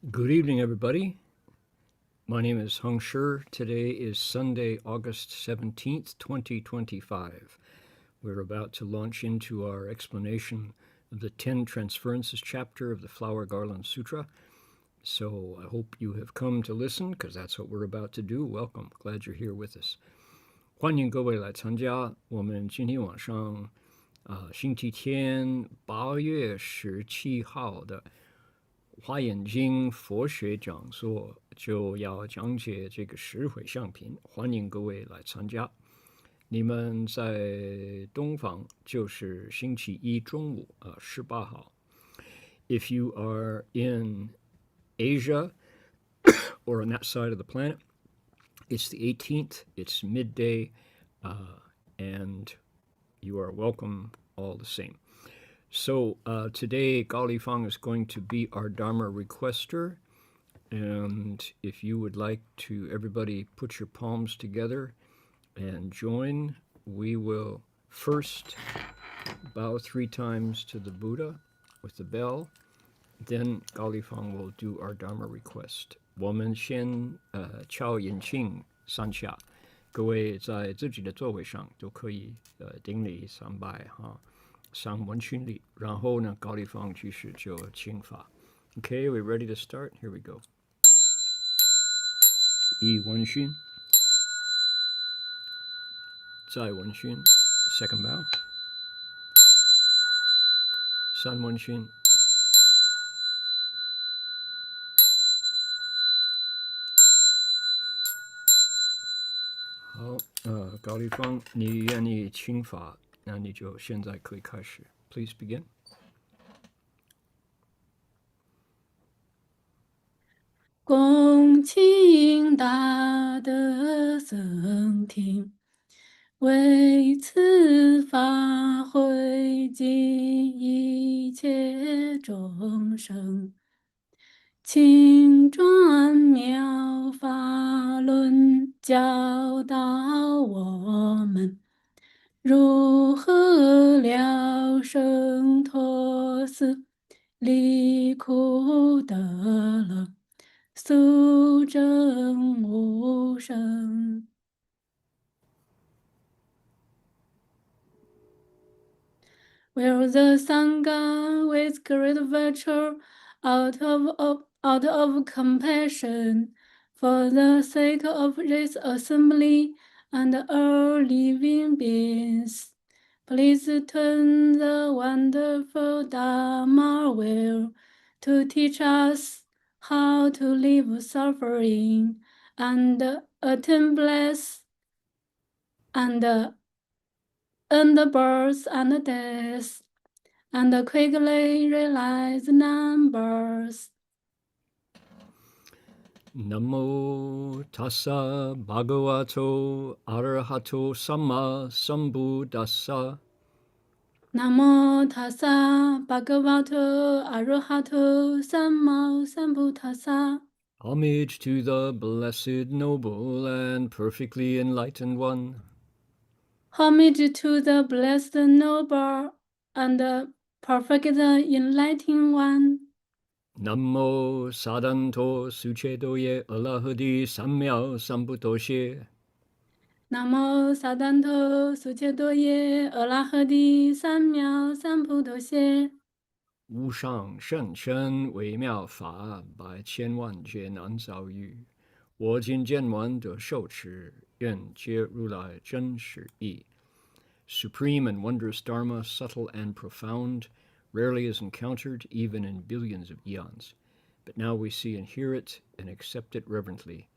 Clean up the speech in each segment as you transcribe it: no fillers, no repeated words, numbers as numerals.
Good evening, everybody. My name is Heng Sure. Today is Sunday, August 17th, 2025. We're about to launch into our explanation of the Ten Transferences chapter of the Flower Garland Sutra. So I hope you have come to listen, because that's what we're about to do. Welcome. Glad you're here with us. 欢迎各位来参加我们今天晚上星期天8月17号的华严经佛学讲座，就要讲解这个十回向品，欢迎各位来参加。你们在东方就是星期一中午18号。If you are in Asia or on that side of the planet, it's the 18th, it's midday, and you are welcome all the same. So today, Gali Fang is going to be our Dharma requester. And if you would like to, everybody put your palms together and join. We will first bow 3 times to the Buddha with the bell. Then Gali Fang will do our Dharma request. 我们先敲引磬3下，各位在自己的座位上都可以顶礼3拜哈。上文熏礼，然后呢，高丽芳居士就请法。Okay, we ready to start? Here we go. 一文熏，再文熏 ，second bow. 三文熏，好，高丽芳，你愿意请法？那你就现在可以开始。Please begin. 恭请大德僧听，为此法会集一切众生，请转妙法轮教导我们，如何了生脱死，离苦得乐，速证无生。Where the Sangha with great virtue, out of compassion, for the sake of this assembly and all living beings, please turn the wonderful Dharma wheel to teach us how to live suffering and attain bliss and birth and death, and quickly realize numbers. Namo tassa bhagavato arahato samma sambuddhassa. Namo tassa bhagavato arahato samma sambuddhassa. Homage to the blessed, noble, and perfectly enlightened one. Homage to the blessed, noble, and perfectly enlightened one. Namo sadanto suchedoye alahadi samyao sambuddhoshe. Namo sadanto suchedoye alahadi samyao sambuddhoshe. 无上甚深微妙法，百千万劫难遭遇。我今见闻得受持，愿解如来真实义。Supreme and wondrous Dharma, subtle and profound, rarely is encountered even in billions of eons. But now we see and hear it and accept it reverently.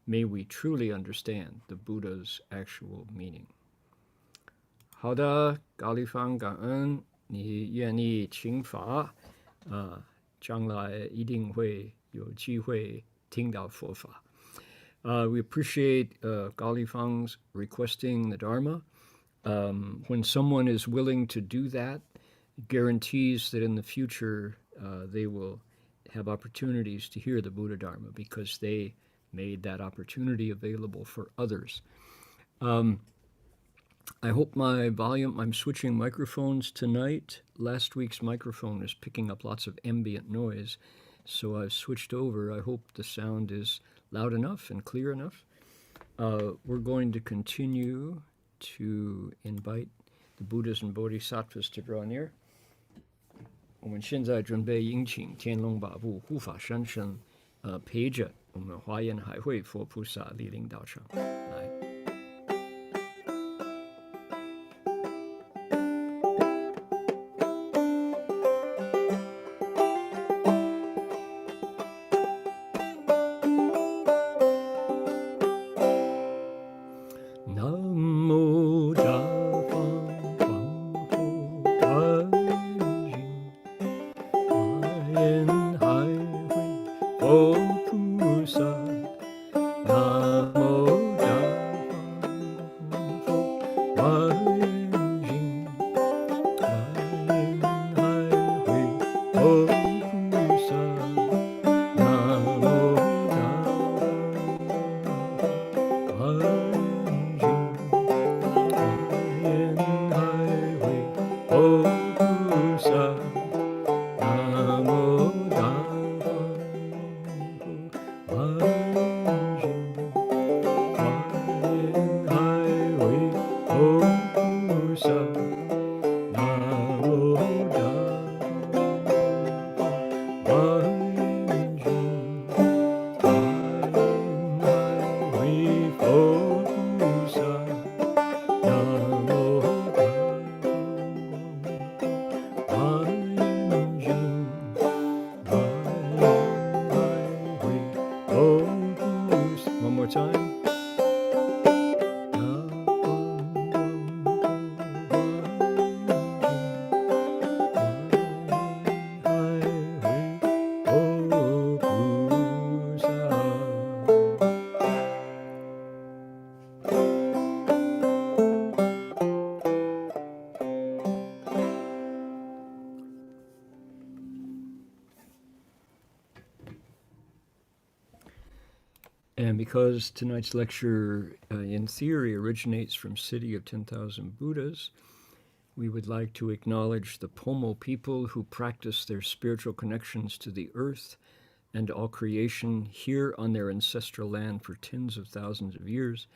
May we truly understand the Buddha's actual meaning. 好的，高丽芳，感恩你愿意请法，将来一定会有机会听到佛法。We appreciate Cao Li Fang's requesting the Dharma. When someone is willing to do that, it guarantees that in the future they will have opportunities to hear the Buddha Dharma because they made that opportunity available for others. I hope my volume, I'm switching microphones tonight. Last week's microphone is picking up lots of ambient noise, So I've switched over. I hope the sound is loud enough and clear enough. We're going to continue to invite the Buddhas and Bodhisattvas to draw near. 我们现在准备迎请天龙八部护法三圣，陪着我们华严海会佛菩萨莅临道场来。And because tonight's lecture, in theory, originates from City of 10,000 Buddhas, we would like to acknowledge the Pomo people who practice their spiritual connections to the earth and all creation here on their ancestral land for tens of thousands of years.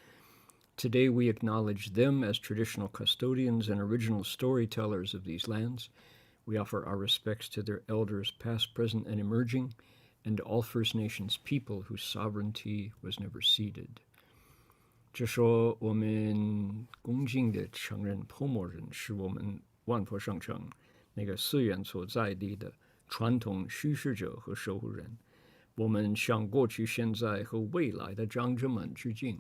Today we acknowledge them as traditional custodians and original storytellers of these lands. We offer our respects to their elders past, present, and emerging, and to all First Nations people whose sovereignty was never ceded. 这说我们恭敬地承认 Pomo 人是我们万佛上城那个寺院所在地的传统叙事者和守护人。我们向过去、现在和未来的长者们致敬，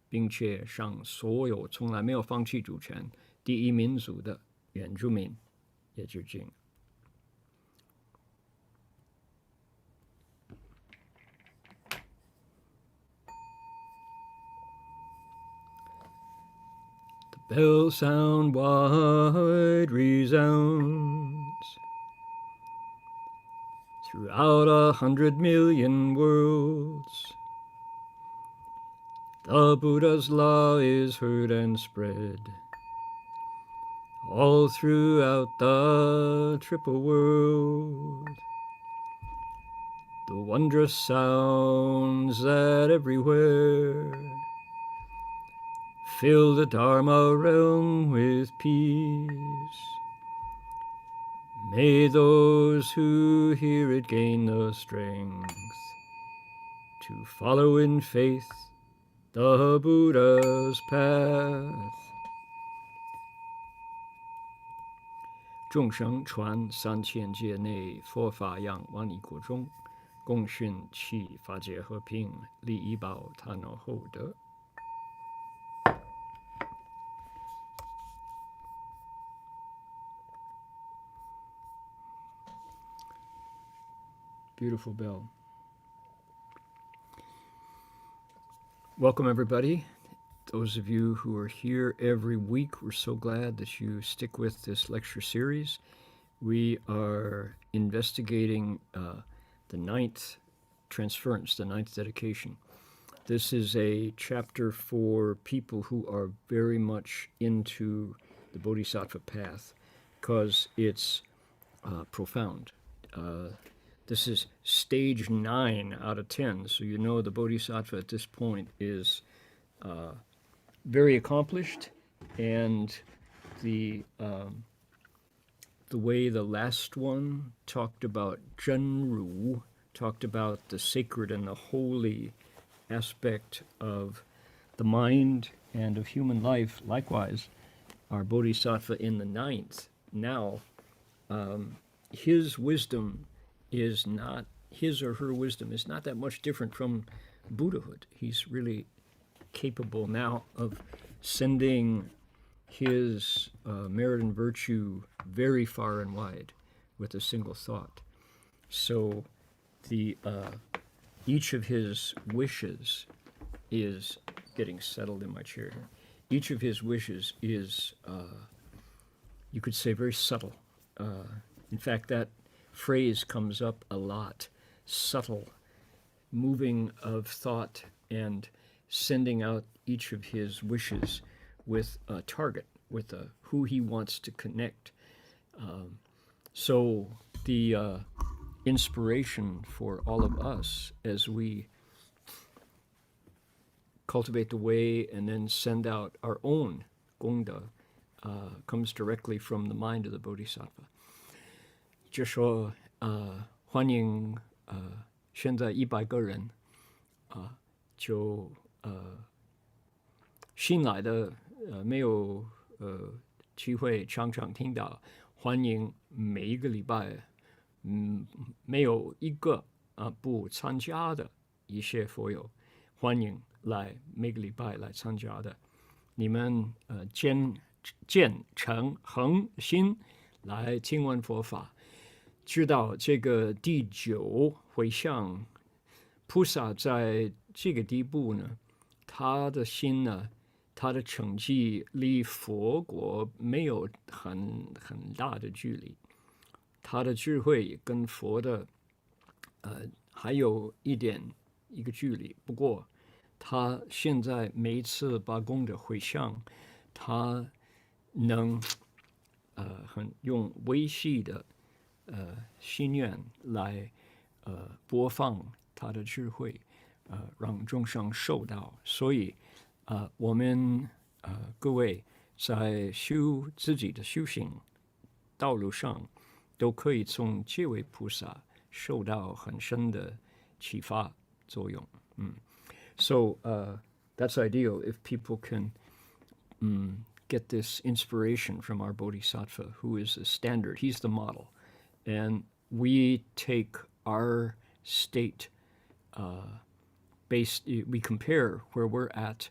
并且向所有从来没有放弃主权第一民族的原住民也致敬。Bell sound wide resounds throughout 100 million worlds. The Buddha's law is heard and spread all throughout the triple world. The wondrous sounds that everywhere fill the Dharma realm with peace. May those who hear it gain the strength to follow in faith the Buddha's path. 众生传3000界内佛法扬万亿国中，共训其法界和平，利益报他脑后德。Beautiful bell. Welcome, everybody. Those of you who are here every week, we're so glad that you stick with this lecture series. We are investigating the ninth transference, the ninth dedication. This is a chapter for people who are very much into the Bodhisattva path because it's profound. This is stage 9 out of 10. So you know the Bodhisattva at this point is very accomplished, and the way the last one talked about Zhenru, talked about the sacred and the holy aspect of the mind and of human life. Likewise, our Bodhisattva in the 9th, now his wisdom is not, his or her wisdom is not that much different from Buddhahood. He's really capable now of sending his merit and virtue very far and wide with a single thought. So the each of his wishes is getting settled in my chair here. Each of his wishes is, you could say, very subtle. In fact, that phrase comes up a lot. Subtle, moving of thought and sending out each of his wishes with a target, with who he wants to connect. So the inspiration for all of us as we cultivate the way and then send out our own gongda comes directly from the mind of the Bodhisattva. 就说欢迎现在100个人就新来的没有机会常常听到，欢迎每一个礼拜没有一个不参加的一些佛友，欢迎来每个礼拜来参加的。你们虔诚恒心来听闻佛法，知道这个第9回向菩萨在这个地步呢，他的心呢，他的成绩离佛国没有很大的距离，他的智慧跟佛的还有一个距离。不过他现在每一次把功德回向，他能用微细的心愿来播放他的智慧，让众生受到。所以我们各位在修自己的修行道路上，都可以从这位菩萨受到很深的启发作用。So that's ideal if people can get this inspiration from our Bodhisattva, who is the standard. He's the model. And we take our state we compare where we're at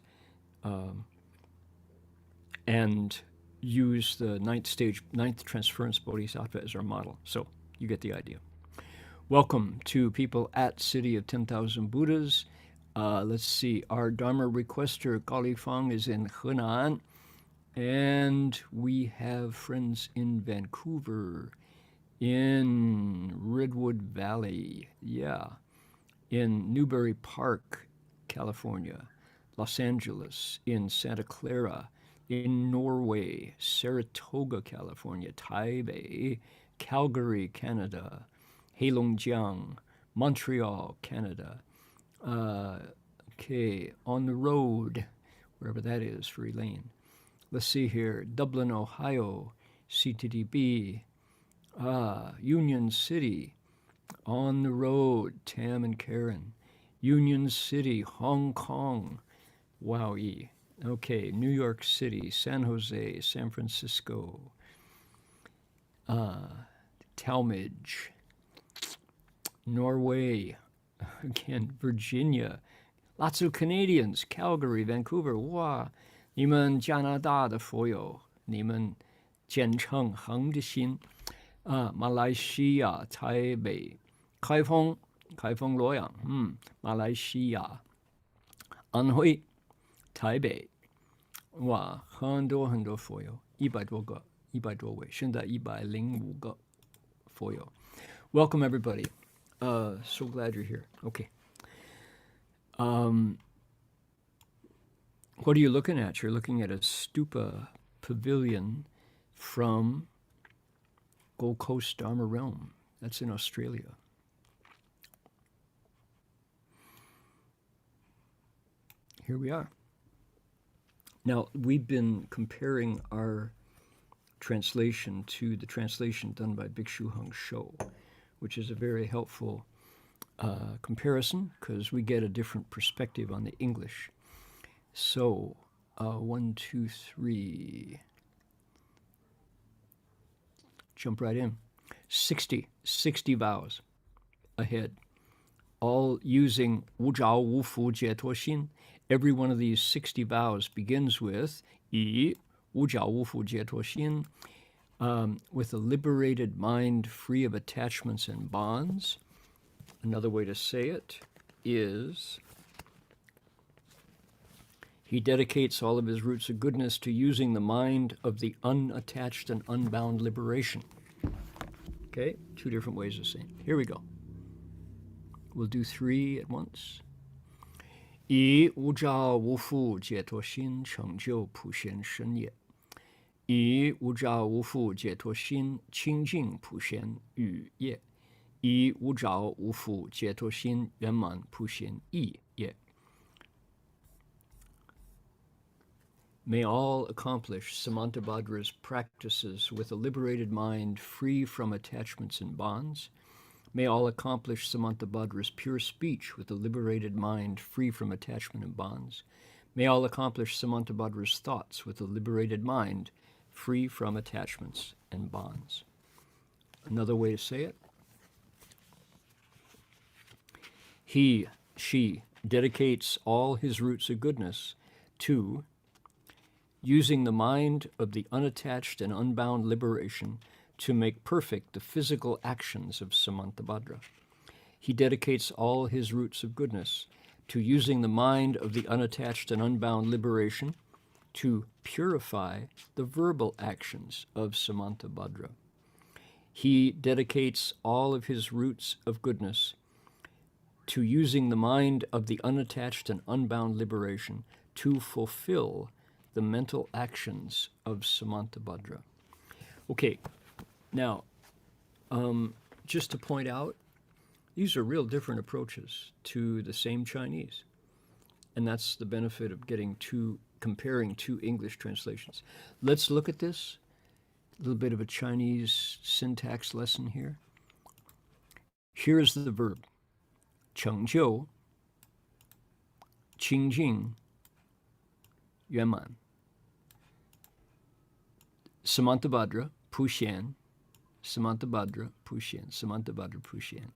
and use the 9th transference Bodhisattva as our model. So you get the idea. Welcome to people at City of 10,000 Buddhas. Let's see, our Dharma requester, Kali Fang, is in Henan. And we have friends in Vancouver, in Redwood Valley, in Newbury Park, California, Los Angeles, in Santa Clara, in Norway, Saratoga, California, Taipei, Calgary, Canada, Heilongjiang, Montreal, Canada. Okay, on the road, wherever that is for Elaine. Let's see here, Dublin, Ohio, CTDB, Union City, on the road, Tam and Karen, Union City, Hong Kong, Wowie. Okay, New York City, San Jose, San Francisco, Talmadge, Norway, again, Virginia, lots of Canadians, Calgary, Vancouver, wow. 你们加拿大的佛友，你们虔诚恒的心马来西亚台北开封洛阳马来西亚安徽台北哇很多佛友100多位现在105个佛友 Welcome everybody so glad you're here okay What are you looking at? You're looking at a stupa pavilion from Gold Coast Dharma Realm. That's in Australia. here we are. Now, we've been comparing our translation to the translation done by Bhikshu Heng Sure, which is a very helpful comparison because we get a different perspective on the English. So, 1, 2, 3. Jump right in. 60 vows ahead, all using 无着无缚解脱心. Every one of these 60 vows begins with 以无着无缚解脱心, with a liberated mind free of attachments and bonds. Another way to say it is he dedicates all of his roots of goodness to using the mind of the unattached and unbound liberation. Okay, 2 different ways of saying it. Here we go. We'll do 3 at once. 以无着无缚解脱心成就普贤身也. 以无着无缚解脱心清净普贤语也. 以无着无缚解脱心圆满普贤意也. May all accomplish Samantabhadra's practices with a liberated mind free from attachments and bonds. May all accomplish Samantabhadra's pure speech with a liberated mind free from attachment and bonds. May all accomplish Samantabhadra's thoughts with a liberated mind free from attachments and bonds. Another way to say it. He, she dedicates all his roots of goodness to using the mind of the unattached and unbound liberation to make perfect the physical actions of Samantabhadra. He dedicates all his roots of goodness to using the mind of the unattached and unbound liberation to purify the verbal actions of Samantabhadra. He dedicates all of his roots of goodness to using the mind of the unattached and unbound liberation to fulfill the mental actions of Samantabhadra. Okay, now, just to point out, these are real different approaches to the same Chinese. And that's the benefit of comparing 2 English translations. Let's look at this. A little bit of a Chinese syntax lesson here. Here is the verb. 成就, 清净, 圆满. Samantabhadra, Pushen, Samantabhadra, Pushen, Samantabhadra, Pushen.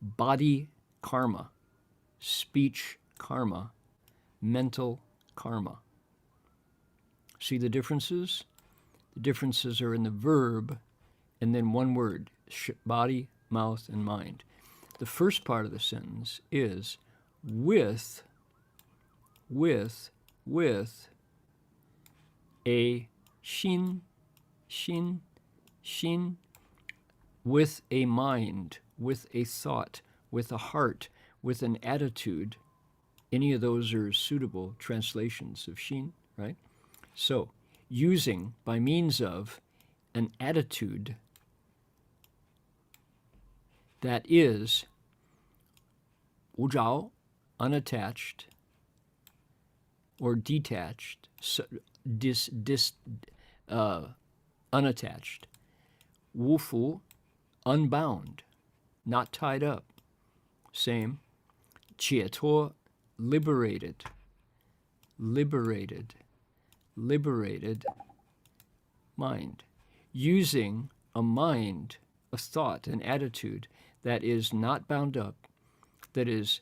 Body karma, speech karma, mental karma. See the differences? The differences are in the verb and then one word, body, mouth, and mind. The first part of the sentence is with a Xin, with a mind, with a thought, with a heart, with an attitude. Any of those are suitable translations of Xin, right? So, using by means of an attitude that is 无着, unattached, or detached, unattached. 无缚, unbound, not tied up. Same. 解脱, liberated, mind. Using a mind, a thought, an attitude that is not bound up, that is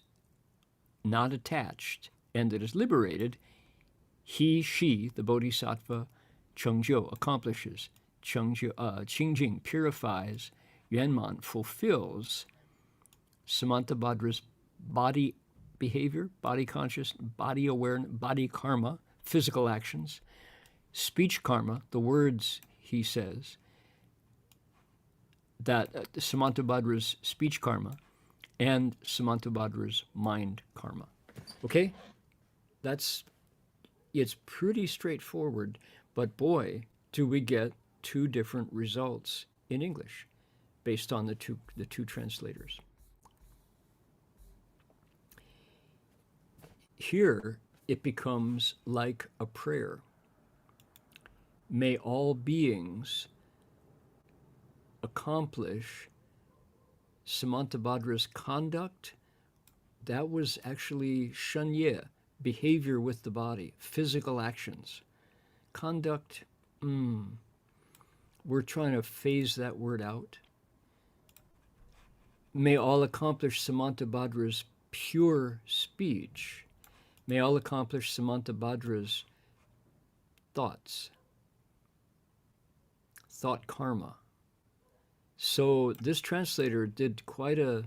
not attached, and that is liberated, he, she, the bodhisattva, 成就, accomplishes, 清净, purifies, 圆满, fulfills Samantabhadra's body behavior, body conscious, body awareness, body karma, physical actions, speech karma, the words he says, that Samantabhadra's speech karma, and Samantabhadra's mind karma. Okay? It's pretty straightforward, but boy, do we get 2 different results in English based on the two translators. Here, it becomes like a prayer. May all beings accomplish Samantabhadra's conduct. That was actually shanye, behavior with the body, physical actions. Conduct, we're trying to phase that word out. May all accomplish Samantabhadra's pure speech. May all accomplish Samantabhadra's thoughts, thought karma. So this translator did quite a,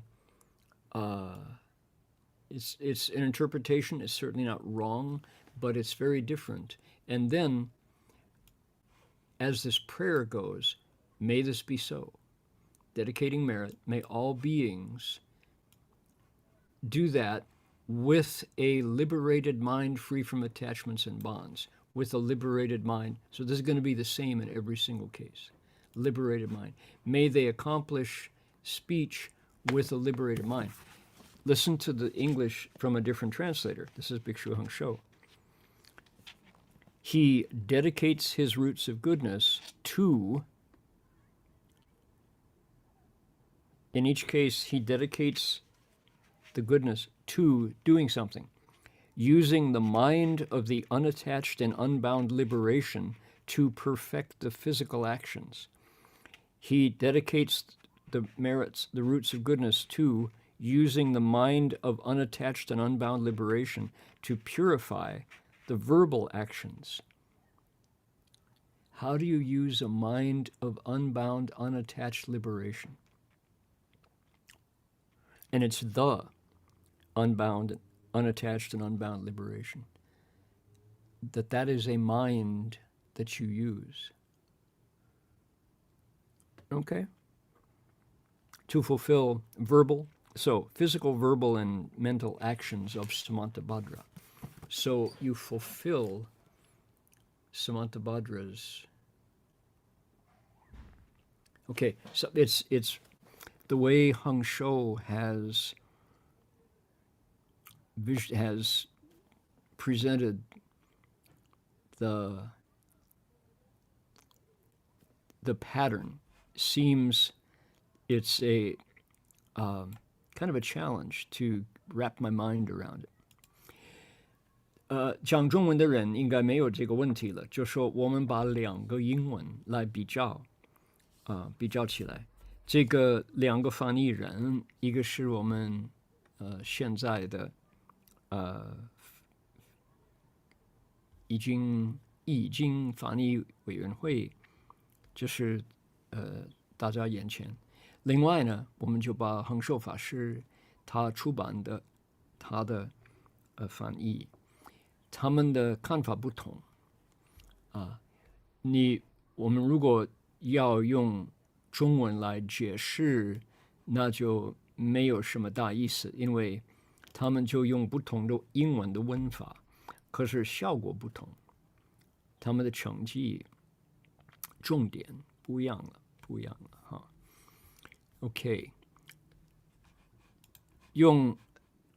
it's an interpretation. It's certainly not wrong, but it's very different. And then, as this prayer goes, may this be so. Dedicating merit, may all beings do that with a liberated mind free from attachments and bonds, with a liberated mind. So this is going to be the same in every single case. Liberated mind. May they accomplish speech with a liberated mind. Listen to the English from a different translator. This is Bhikshu Heng Sure. He dedicates his roots of goodness to, in each case, he dedicates the goodness to doing something, using the mind of the unattached and unbound liberation to perfect the physical actions. He dedicates the merits, the roots of goodness to using the mind of unattached and unbound liberation to purify the verbal actions. How do you use a mind of unbound, unattached liberation? And it's the unbound, unattached, and unbound liberation. That is a mind that you use. Okay? To fulfill verbal, so physical, verbal, and mental actions of Samantabhadra. So you fulfill Samantabhadra's. Okay, so it's the way Heng Sure has presented the pattern. Seems it's a kind of a challenge to wrap my mind around it. 讲中文的人应该没有这个问题了，就说我们把两个英文来比较起来。这个两个翻译人，一个是我们现在的已经翻译委员会，就是大家眼前。另外呢，我们就把恒寿法师他出版的他的翻译，他们的看法不同我们如果要用中文来解释，那就没有什么大意思，因为他们就用不同的英文的文法，可是效果不同，他们的成绩重点不一样了哈。OK， 用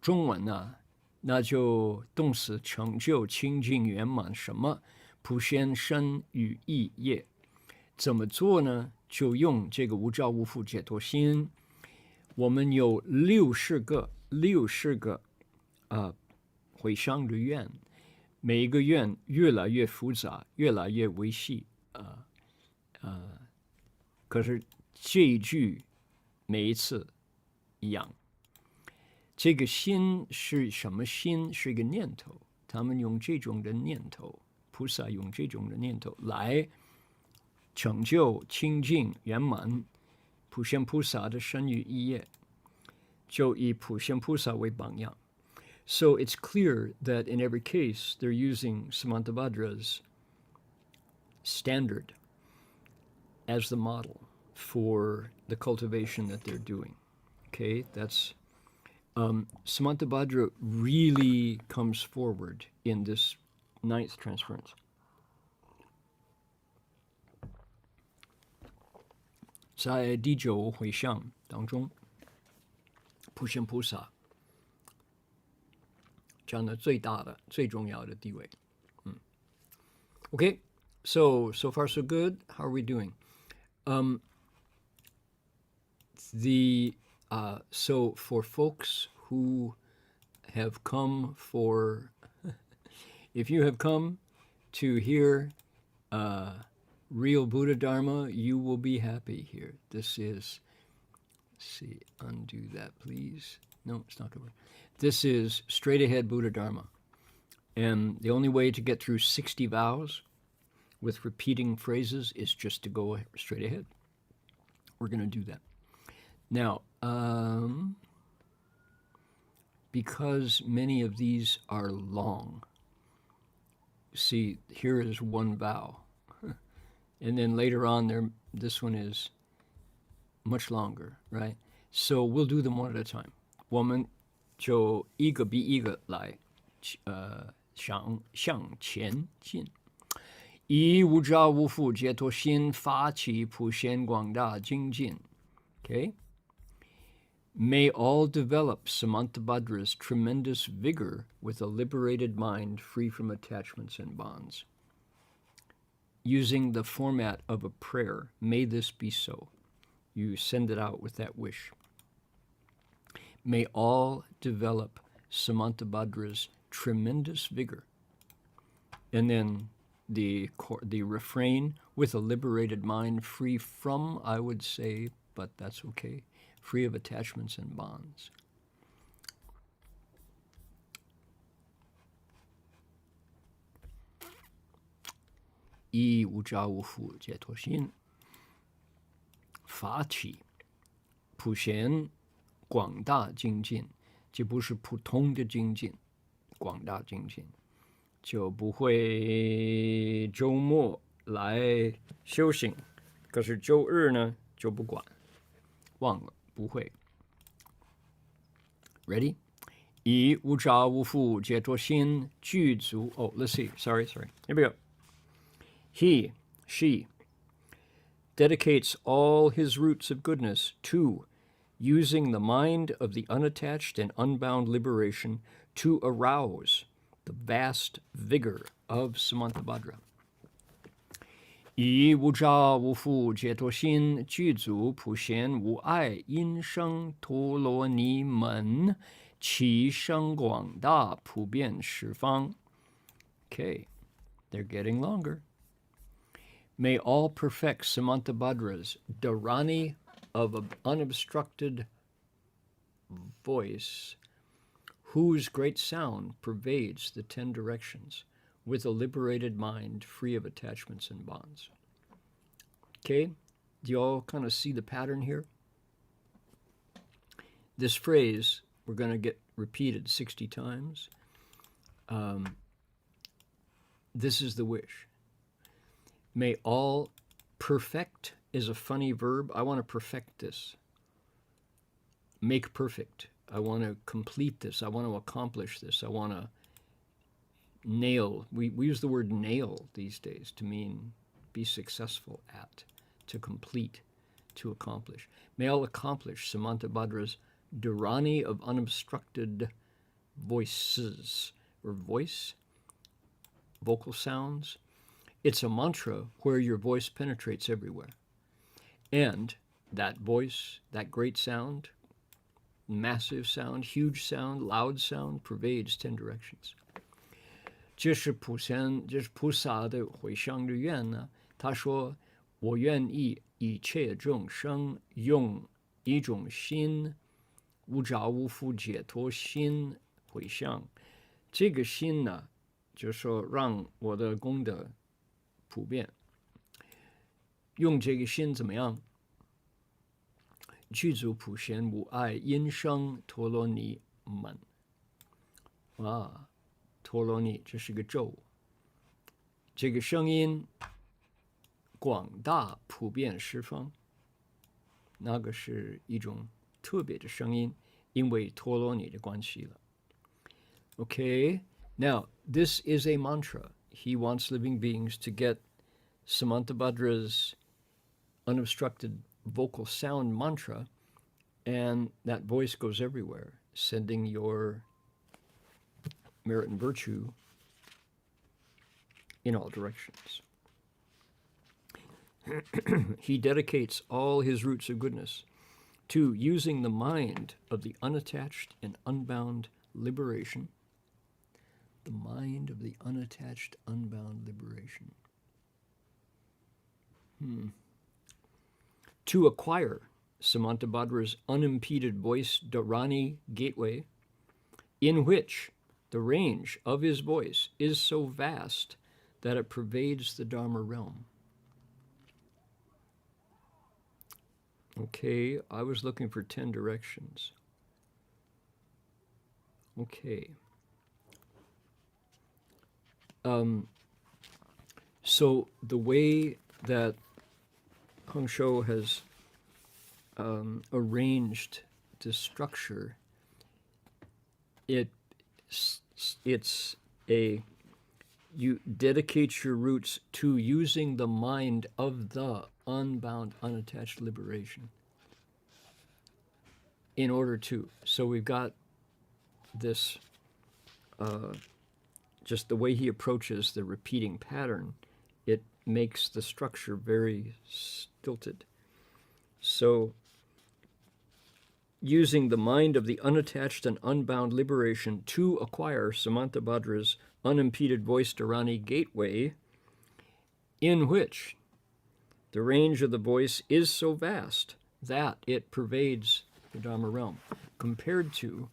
中文呢，那就动词成就、清净、圆满什么，普贤身语意业。怎么做呢？就用这个无照无负解脱心。我们有60个回向的愿，每一个愿越来越复杂，越来越维系可是这一句每一次一样。这个心是什么心？是一个念头。他们用这种的念头，菩萨用这种的念头来成就清净圆满普贤菩萨的身语意业，就以普贤菩萨为榜样。So it's clear that in every case they're using Samantabhadra's standard as the model for the cultivation that they're doing. Okay, that's Samantabhadra really comes forward in this 9th transference. 在第9回向当中，普贤菩萨占了最大的、最重要的地位。Okay, so far so good. How are we doing? So for folks who have come for, if you have come to hear real Buddha Dharma, you will be happy here. This is, let's see, undo that, please. No, it's not going to work. This is straight ahead Buddha Dharma. And the only way to get through 60 vows with repeating phrases is just to go straight ahead. We're going to do that. Now, because many of these are long, see, here is one vow. And then later on, this one is much longer, right? So we'll do them one at a time. 我们就一个比一个来，向前进。以无着无负解脱心发起普贤广大精进。Okay? May all develop Samantabhadra's tremendous vigor with a liberated mind free from attachments and bonds. Using the format of a prayer, may this be so. You send it out with that wish. May all develop Samantabhadra's tremendous vigor. And then the refrain, with a liberated mind free from, I would say, but that's okay, free of attachments and bonds. I 无着无负解脱心发起普贤广大精进，这不是普通的精进，广大精进就不会周末来修行，可是周日呢就不管，忘了不会。Ready? 以无着无负解脱心具足。Oh, let's see. Sorry. Here we go. He, she, dedicates all his roots of goodness to using the mind of the unattached and unbound liberation to arouse the vast vigor of Samantabhadra. 以无着无负解脱心具足普贤无碍因生陀罗尼门其生广大普遍十方。Okay, they're getting longer. May all perfect Samantabhadra's dharani of unobstructed voice, whose great sound pervades the 10 directions, with a liberated mind free of attachments and bonds. Okay, do you all kind of see the pattern here? This phrase, we're going to get repeated 60 times. This is the wish. May all perfect is a funny verb. I want to perfect this. Make perfect. I want to complete this. I want to accomplish this. I want to nail. We use the word nail these days to mean be successful at, to complete, to accomplish. May all accomplish Samantabhadra's dharani of unobstructed voices, or vocal sounds. It's a mantra where your voice penetrates everywhere. And that voice, that great sound, massive sound, huge sound, loud sound, pervades 10 directions. 这是菩萨的回向的愿呢。他说：“我愿意一切众生用一种心，无着无负解脱心回向。这个心呢，就是说让我的功德普遍。用这个心怎么样？具足普贤无碍因生陀罗尼门。啊，陀罗尼这是个咒，这个声音广大普遍十方，那个是一种特别的声音，因为陀罗尼的关系了。Okay, now this is a mantra. He wants living beings to get Samantabhadra's unobstructed vocal sound mantra, and that voice goes everywhere, sending your merit and virtue in all directions. He dedicates all his roots of goodness to using the mind of the unattached and unbound liberation. The mind of the unattached, unbound liberation. To acquire Samantabhadra's unimpeded voice Dharani gateway, in which the range of his voice is so vast that it pervades the Dharma realm. Okay, I was looking for 10 directions. Okay. So the way that Heng Sure has arranged the structure, it's you dedicate your roots to using the mind of the unbound, unattached liberation in order to. So we've got this, just the way he approaches the repeating pattern, it makes the structure very stilted. So using the mind of the unattached and unbound liberation to acquire Samantabhadra's unimpeded voice Dharani gateway, in which the range of the voice is so vast that it pervades the Dharma realm, compared to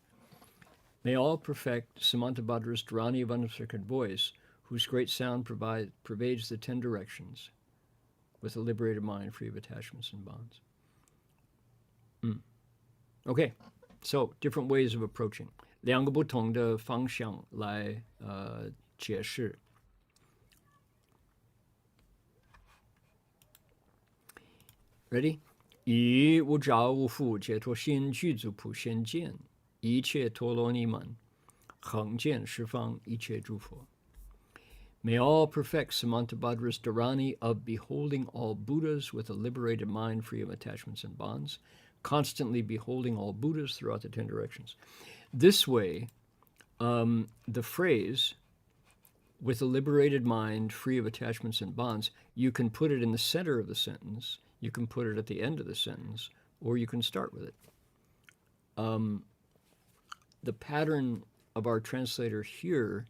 may all perfect Samantabhadra's Dharani of unobstructed voice, whose great sound pervades the 10 directions with a liberated mind free of attachments and bonds. Okay, so different ways of approaching. 两个不同的方向来解释。Ready? 以无着无缚解脱心具足普贤见，一切陀罗尼门，恒见十方一切诸佛。May all perfect Samantabhadra's Dharani of beholding all Buddhas with a liberated mind free of attachments and bonds, constantly beholding all Buddhas throughout the 10 directions. This way, the phrase, with a liberated mind free of attachments and bonds, you can put it in the center of the sentence, you can put it at the end of the sentence, or you can start with it. The pattern of our translator here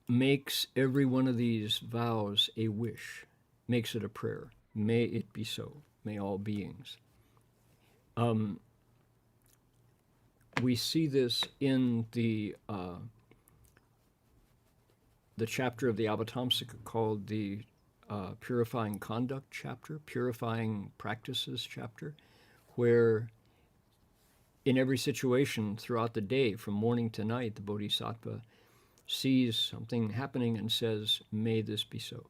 makes every one of these vows a wish, makes it a prayer. May it be so. May all beings. We see this in the chapter of the Avatamsaka called the Purifying Conduct chapter, Purifying Practices chapter, where in every situation throughout the day, from morning to night, the Bodhisattva sees something happening and says, may this be so.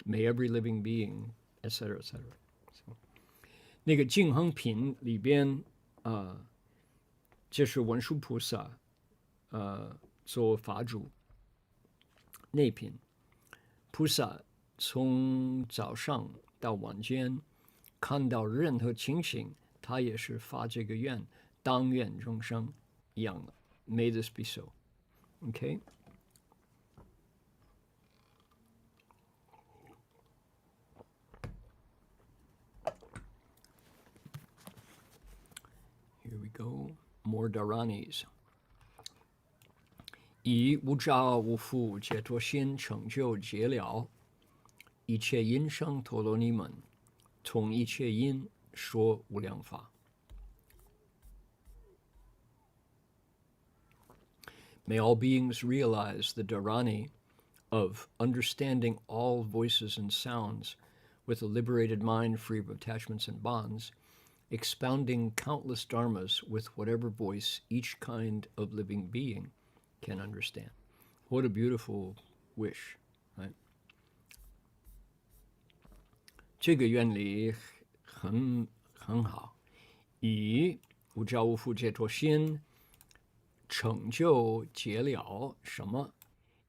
May every living being, etc., etc. So, 那个净恒品里边就是文殊菩萨做法主内品，菩萨从早上到晚间看到任何情形，他也是发这个愿，当愿众生一样的。May this be so. Okay? Here we go. More Dharanis. 以无着无缚解脱心成就解了一切因生陀罗尼门，从一切因说无量法。May all beings realize the dharani of understanding all voices and sounds with a liberated mind free of attachments and bonds, expounding countless dharmas with whatever voice each kind of living being can understand. What a beautiful wish, right? 这个愿力很好，以无着无缚解脱心成就解了什么？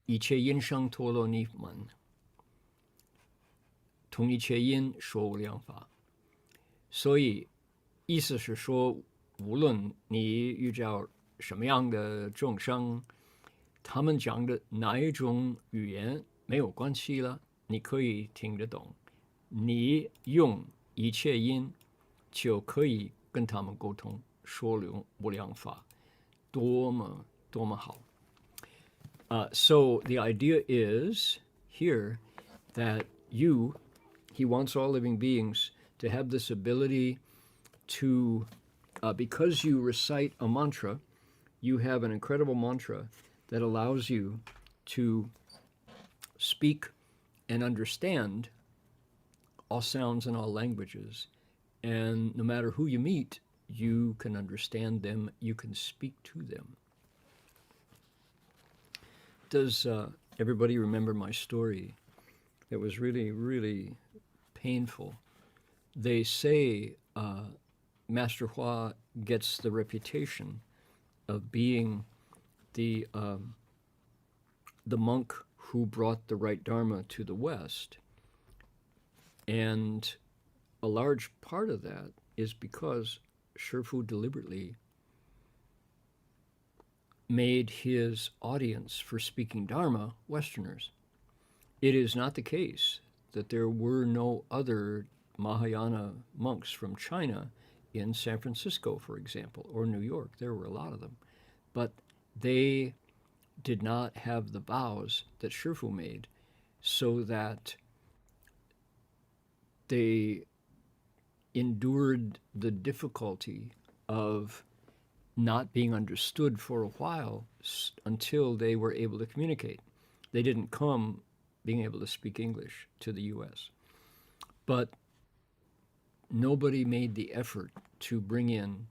一切因生陀罗尼门，同一切因说无量法。所以意思是说，无论你遇到什么样的众生，他们讲的哪一种语言没有关系了，你可以听得懂，你用一切音就可以跟他们沟通，说无量法，多么多么好。So the idea is here that he wants all living beings to have this ability to, because you recite a mantra, you have an incredible mantra that allows you to speak and understand all sounds and all languages. And no matter who you meet, you can understand them, you can speak to them. Does everybody remember my story? It was really, really painful. They say Master Hua gets the reputation of being the monk who brought the right Dharma to the West. And a large part of that is because Shifu deliberately made his audience for speaking Dharma Westerners. It is not the case that there were no other Mahayana monks from China in San Francisco, for example, or New York. There were a lot of them. But they did not have the vows that Shifu made, so that they endured the difficulty of not being understood for a while until they were able to communicate. They didn't come being able to speak English to the U.S. But nobody made the effort to bring in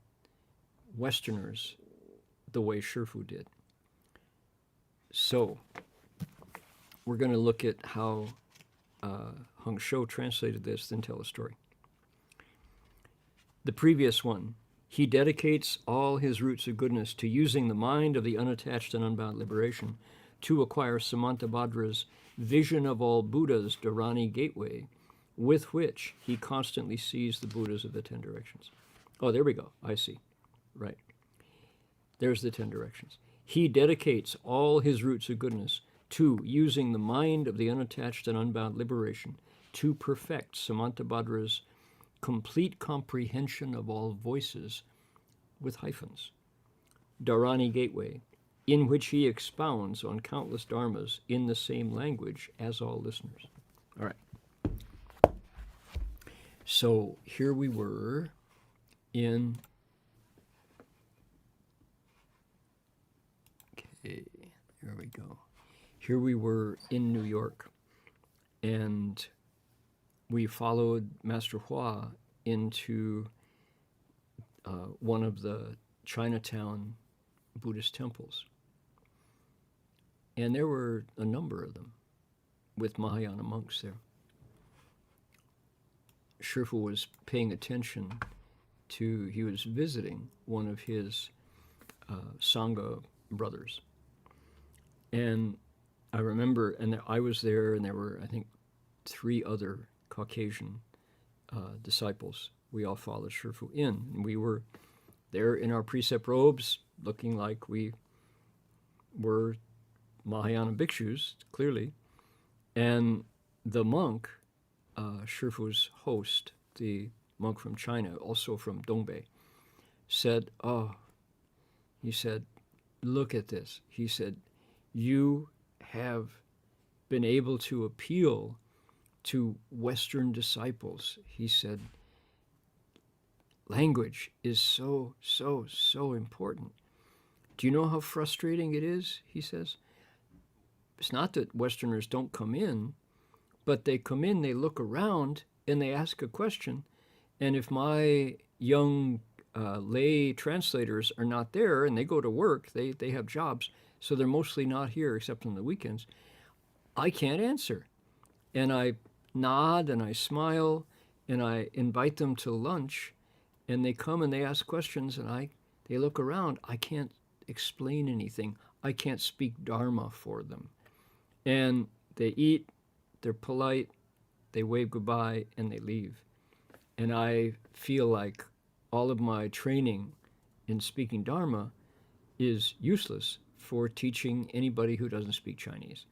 Westerners the way Shifu did. So we're going to look at how Heng Sure translated this, then tell a story. The previous one, he dedicates all his roots of goodness to using the mind of the unattached and unbound liberation to acquire Samantabhadra's vision of all Buddhas, Dharani gateway, with which he constantly sees the Buddhas of the 10 directions. Oh, there we go. I see. Right. There's the 10 directions. He dedicates all his roots of goodness to using the mind of the unattached and unbound liberation to perfect Samantabhadra's complete comprehension of all voices with hyphens. Dharani gateway, in which he expounds on countless dharmas in the same language as all listeners. All right. So here we were in, okay, here we go. Here we were in New York, and we followed Master Hua into one of the Chinatown Buddhist temples. And there were a number of them with Mahayana monks there. Shifu was paying attention to, he was visiting one of his Sangha brothers. And I remember, and I was there, and there were, I think, 3 other Caucasian disciples. We all followed Shifu in, and we were there in our precept robes, looking like we were Mahayana bhikshus, clearly. And the monk, Shifu's host, the monk from China, also from Dongbei, said, he said, look at this. He said, you have been able to appeal to Western disciples. He said, language is so, so, so important. Do you know how frustrating it is? He says, it's not that Westerners don't come in, but they come in, they look around, and they ask a question. And if my young lay translators are not there, and they go to work, they have jobs, so they're mostly not here except on the weekends, I can't answer. And I nod and I smile and I invite them to lunch, and they come and they ask questions, and they look around. I can't explain anything. I can't speak Dharma for them. And they eat, they're polite, they wave goodbye, and they leave. And I feel like all of my training in speaking Dharma is useless for teaching anybody who doesn't speak Chinese.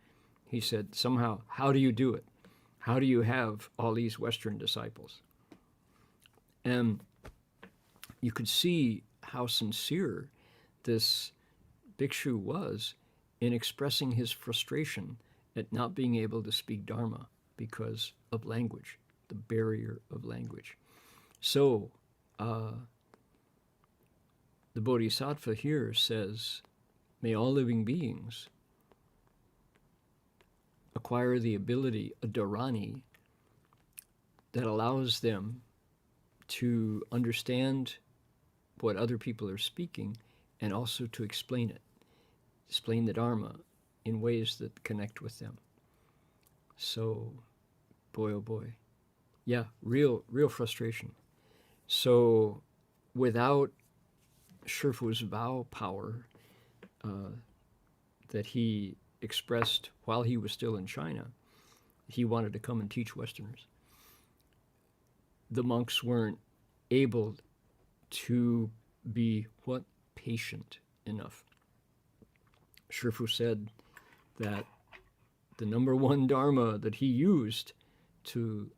He said, somehow, how do you do it? How do you have all these Western disciples? And you could see how sincere this bhikshu was in expressing his frustration at not being able to speak Dharma because of language, the barrier of language. So the Bodhisattva here says, may all living beings acquire the ability, a dharani, that allows them to understand what other people are speaking and also to explain it, explain the Dharma in ways that connect with them. So, boy, oh boy. Yeah, real frustration. So, without Shifu's vow power that he expressed while he was still in China, he wanted to come and teach Westerners. The monks weren't able to be patient enough. Shifu said that the number one dharma that he used to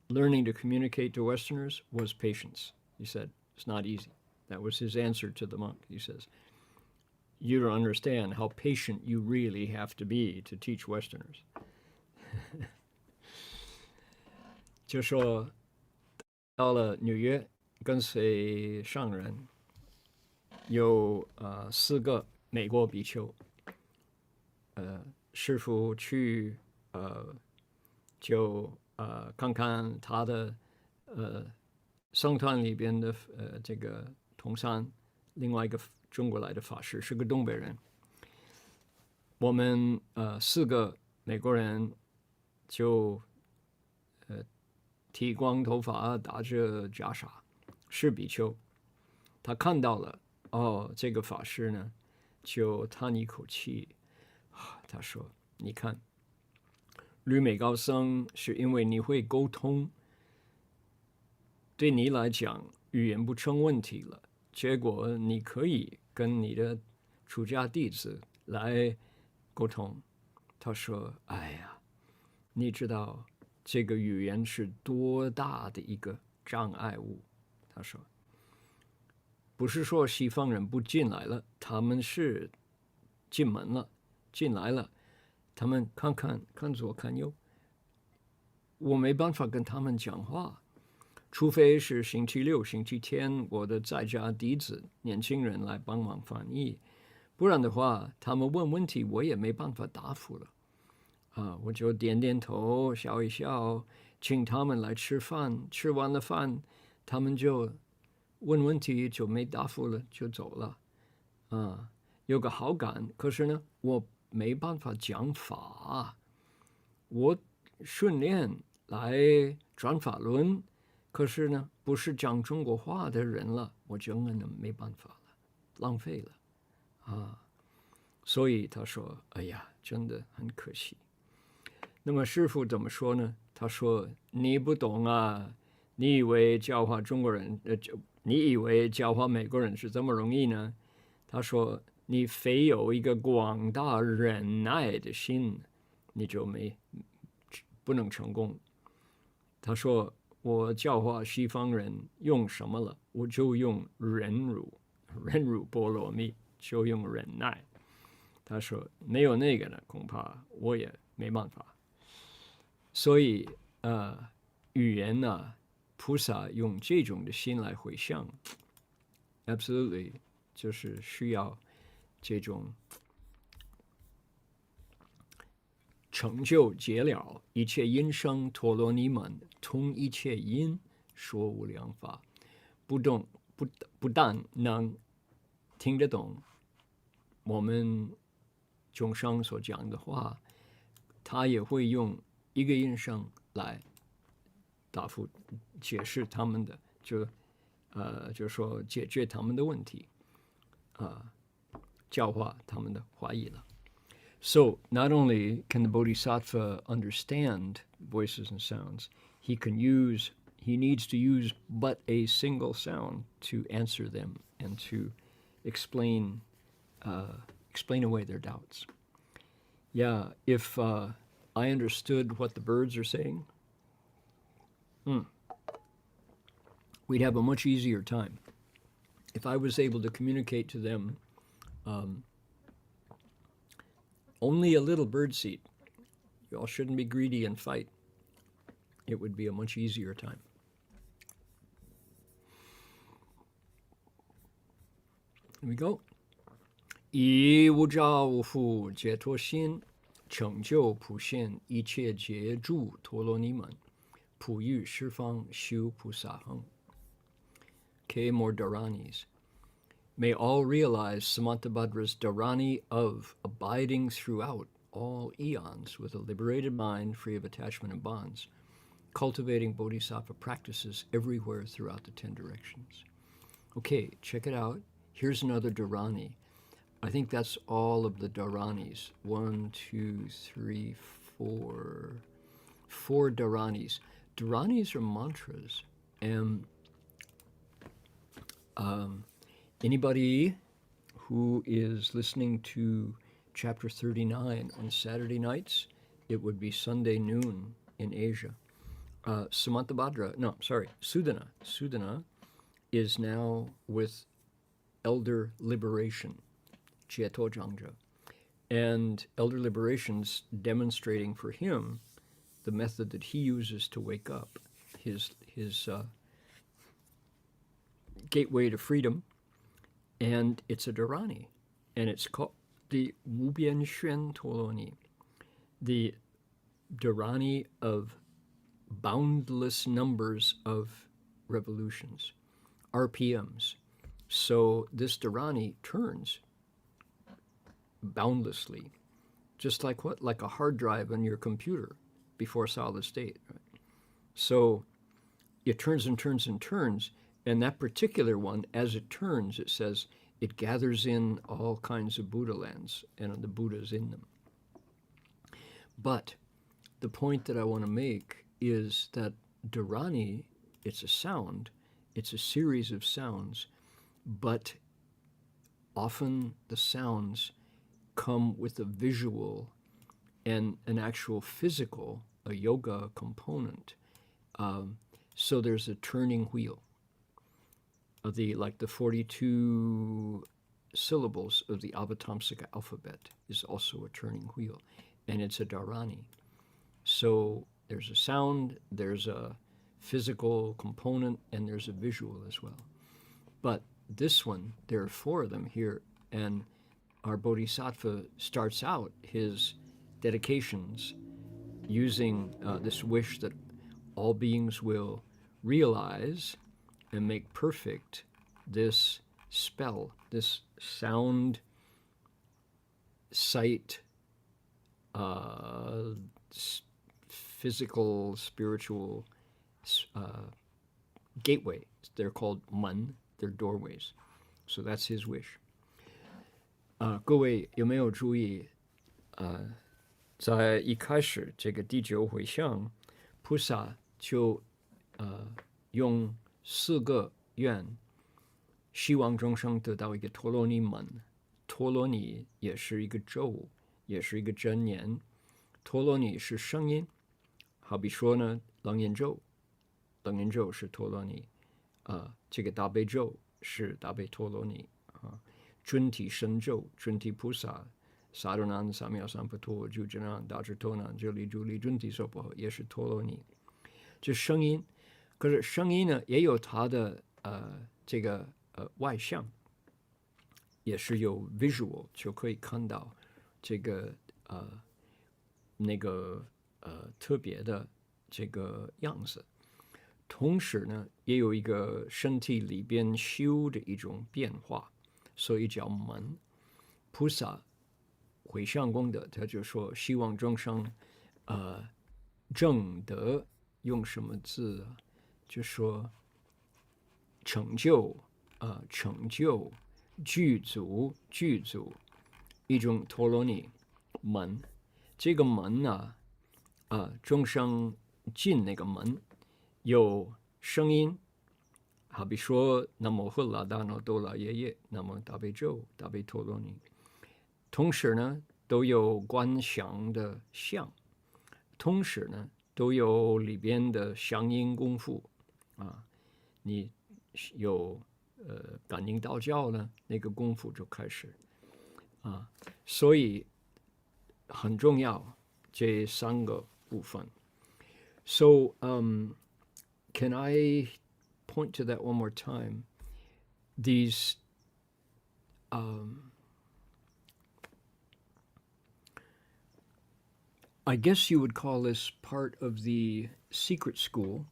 learning to communicate to Westerners was patience. He said, it's not easy. That was his answer to the monk. He says, you don't understand how patient you really have to be to teach Westerners. 就说到了纽约，跟随上人有4个美国比丘，师父去就看看他的僧团里边的这个同山，另外一个中国来的法师是个东北人，我们4个美国人就剃光头发，打着袈裟，是比丘。他看到了，这个法师呢，就叹一口气，他说：“你看，旅美高僧是因为你会沟通，对你来讲语言不成问题了，结果你可以跟你的出家弟子来沟通。”他说：“哎呀，你知道。”这个语言是多大的一个障碍物？他说，不是说西方人不进来了，他们是进门了，进来了，他们看左看右，我没办法跟他们讲话，除非是星期六、星期天，我的在家弟子、年轻人来帮忙翻译，不然的话，他们问问题，我也没办法答复了。我就点点头，笑一笑，请他们来吃饭。吃完了饭，他们就问问题，就没答复了，就走了。有个好感，可是呢，我没办法讲法。我训练来转法轮，可是呢，不是讲中国话的人了，我真的没办法了，浪费了。所以他说：“哎呀，真的很可惜。”那么师父怎么说呢？他说：“你不懂啊，你以为教化中国人，你以为教化美国人是这么容易呢？”他说：“你非有一个广大忍耐的心，你就不能成功。”他说：“我教化西方人用什么了？我就用忍辱波罗蜜，就用忍耐。”他说：“没有那个呢，恐怕我也没办法。”所以语言呢，菩萨用这种的心来回向 ，absolutely 就是需要这种成就解了一切因生陀罗尼门，通一切因说无量法，不但能听得懂我们众生所讲的话，他也会用一个音声来答复解释他们的，就说解决他们的问题，教化他们的怀疑了。So not only can the Bodhisattva understand voices and sounds, he needs to use but a single sound to answer them and to explain away their doubts. Yeah, if I understood what the birds are saying, we'd have a much easier time. If I was able to communicate to them only a little birdseed, you all shouldn't be greedy and fight, it would be a much easier time. Here we go. 以无着无缚解脱心，成就普现一切劫诸陀罗尼门，普欲十方修菩萨行。Okay, more Dharanis. May all realize Samantabhadra's Dharani of abiding throughout all eons with a liberated mind free of attachment and bonds, cultivating bodhisattva practices everywhere throughout the 10 directions. Okay, check it out. Here's another Dharani. I think that's all of the Dharanis. 1, 2, 3, 4. 4 Dharanis. Dharanis are mantras. And anybody who is listening to chapter 39 on Saturday nights, it would be Sunday noon in Asia. Sudana is now with Elder Liberation, Jieto Zhangzhe. And Elder Liberation's demonstrating for him the method that he uses to wake up, his gateway to freedom. And it's a Dharani, and it's called the Wubian Xuan Toloni, the Dharani of boundless numbers of revolutions, RPMs. So this Dharani turns boundlessly, just like what? Like a hard drive on your computer before solid state. Right? So it turns and turns and turns, and that particular one, as it turns, it says it gathers in all kinds of Buddha lands and the Buddhas in them. But the point that I want to make is that Dharani, it's a sound, it's a series of sounds, but often the sounds come with a visual and an actual physical, a yoga component. So there's a turning wheel. The 42 syllables of the Avatamsaka alphabet is also a turning wheel, and it's a Dharani. So there's a sound, there's a physical component, and there's a visual as well. But this one, there are 4 of them here, and our Bodhisattva starts out his dedications using this wish that all beings will realize and make perfect this spell, this sound, sight, physical, spiritual gateway. They're called man, they're doorways. So that's his wish. 各位有没有注意在一开始这个第9回向，菩萨就用4个愿，希望众生得到一个陀罗尼门。陀罗尼也是一个咒，也是一个真言。陀罗尼是声音，好比说呢，楞严咒，楞严咒是陀罗尼，这个大悲咒是大悲陀罗尼啊。准提神咒，准提菩萨，萨埵南三藐三菩提，住吉南大智多南，这里住里准提娑婆诃，也是陀罗尼。这声音，可是声音呢也有它的这个外向，也是有 visual 就可以看到这个那个特别的这个样子。同时呢，也有一个身体里边修的一种变化，所以叫门。菩萨回向功德，他就说希望众生正得，用什么字啊？就说成就成就具足一种陀罗尼门。这个门呢众生进那个门有声音，好比说南无喝啦达那多啦耶耶，南无大悲咒大悲陀罗尼，同时呢都有观想的相，同时呢都有里边的相应功夫啊。你有感应道教呢，那个功夫就开始啊，所以很重要这三个部分。So can I point to that one more time? These I guess you would call this part of the secret school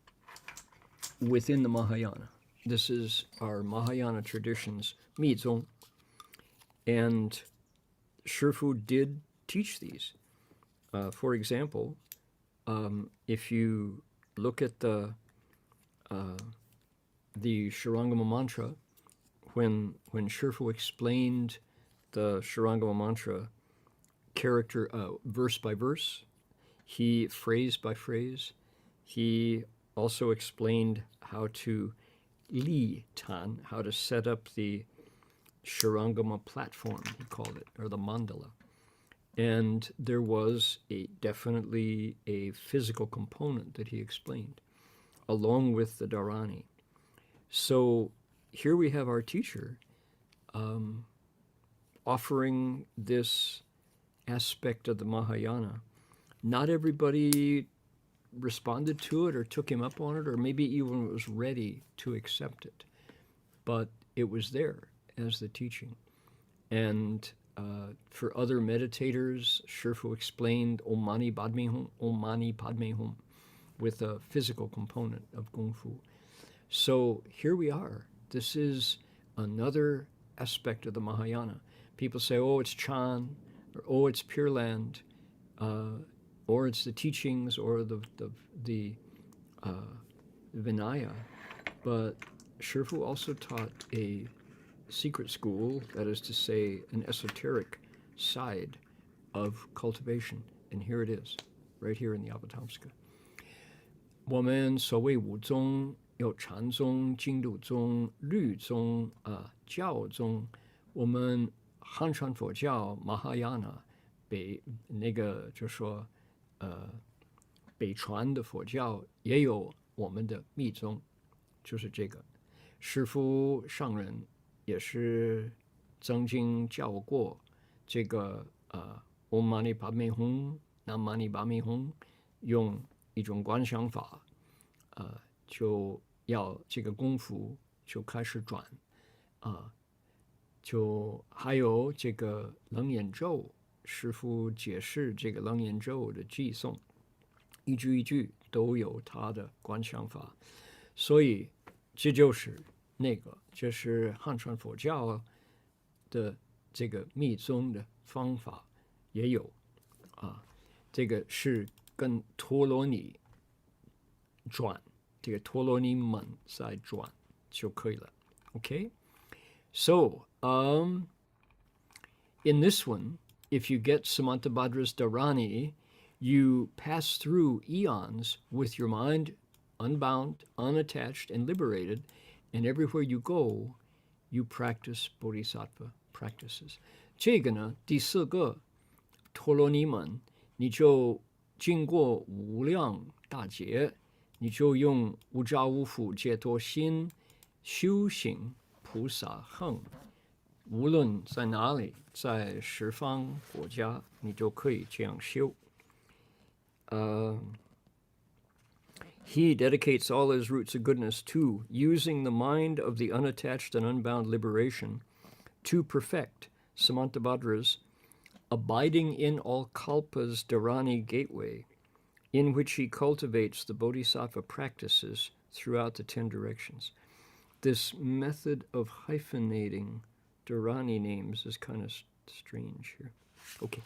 within the Mahayana. This is our Mahayana traditions, 密宗, and Shifu did teach these. For example, if you look at the Shurangama mantra, when Shifu explained the Shurangama mantra character verse by verse, he phrase by phrase, he also explained how to li tan, how to set up the Shurangama platform, he called it, or the mandala. And there was definitely a physical component that he explained, along with the Dharani. So here we have our teacher offering this aspect of the Mahayana. Not everybody responded to it or took him up on it, or maybe even was ready to accept it. But it was there as the teaching. And for other meditators, Shifu explained Om Mani Padme Hum, Om Mani Padme Hum, with a physical component of Kung Fu. So here we are. This is another aspect of the Mahayana. People say, oh, it's Chan, or oh, it's Pure Land, or it's the teachings, or the Vinaya. But Shifu also taught a secret school, that is to say, an esoteric side of cultivation. And here it is, right here in the Avatamsaka. 我们所谓五宗有禅宗、净土宗、律宗教宗，我们汉传佛教 Mahayana 就说北传的佛教也有我们的密宗，就是这个师父上人也是曾经教过这个Om Mani Padme Hum, Nam Mani Padme Hum， 用一种观想法，就要这个功夫就开始转就还有这个楞严咒，师父解释这个楞严咒的偈颂，一句一句都有他的观想法，所以这就是这是汉传佛教的这个密宗的方法也有这个是跟陀罗尼转，这个陀罗尼门再转就可以了。Okay? So, in this one, if you get Samantabhadra's Dharani, you pass through eons with your mind unbound, unattached, and liberated, and everywhere you go, you practice Bodhisattva practices. 这个呢，第四个陀罗尼门，你就经过无量大劫，你就用无着无缚解脱心修行菩萨行，无论在哪里，在十方国家，你就可以这样修。He dedicates all his roots of goodness to using the mind of the unattached and unbound liberation to perfect Samantabhadra's abiding in all kalpas Dharani gateway, in which he cultivates the bodhisattva practices throughout the 10 directions. This method of hyphenating Dharani names is kind of strange here. Okay.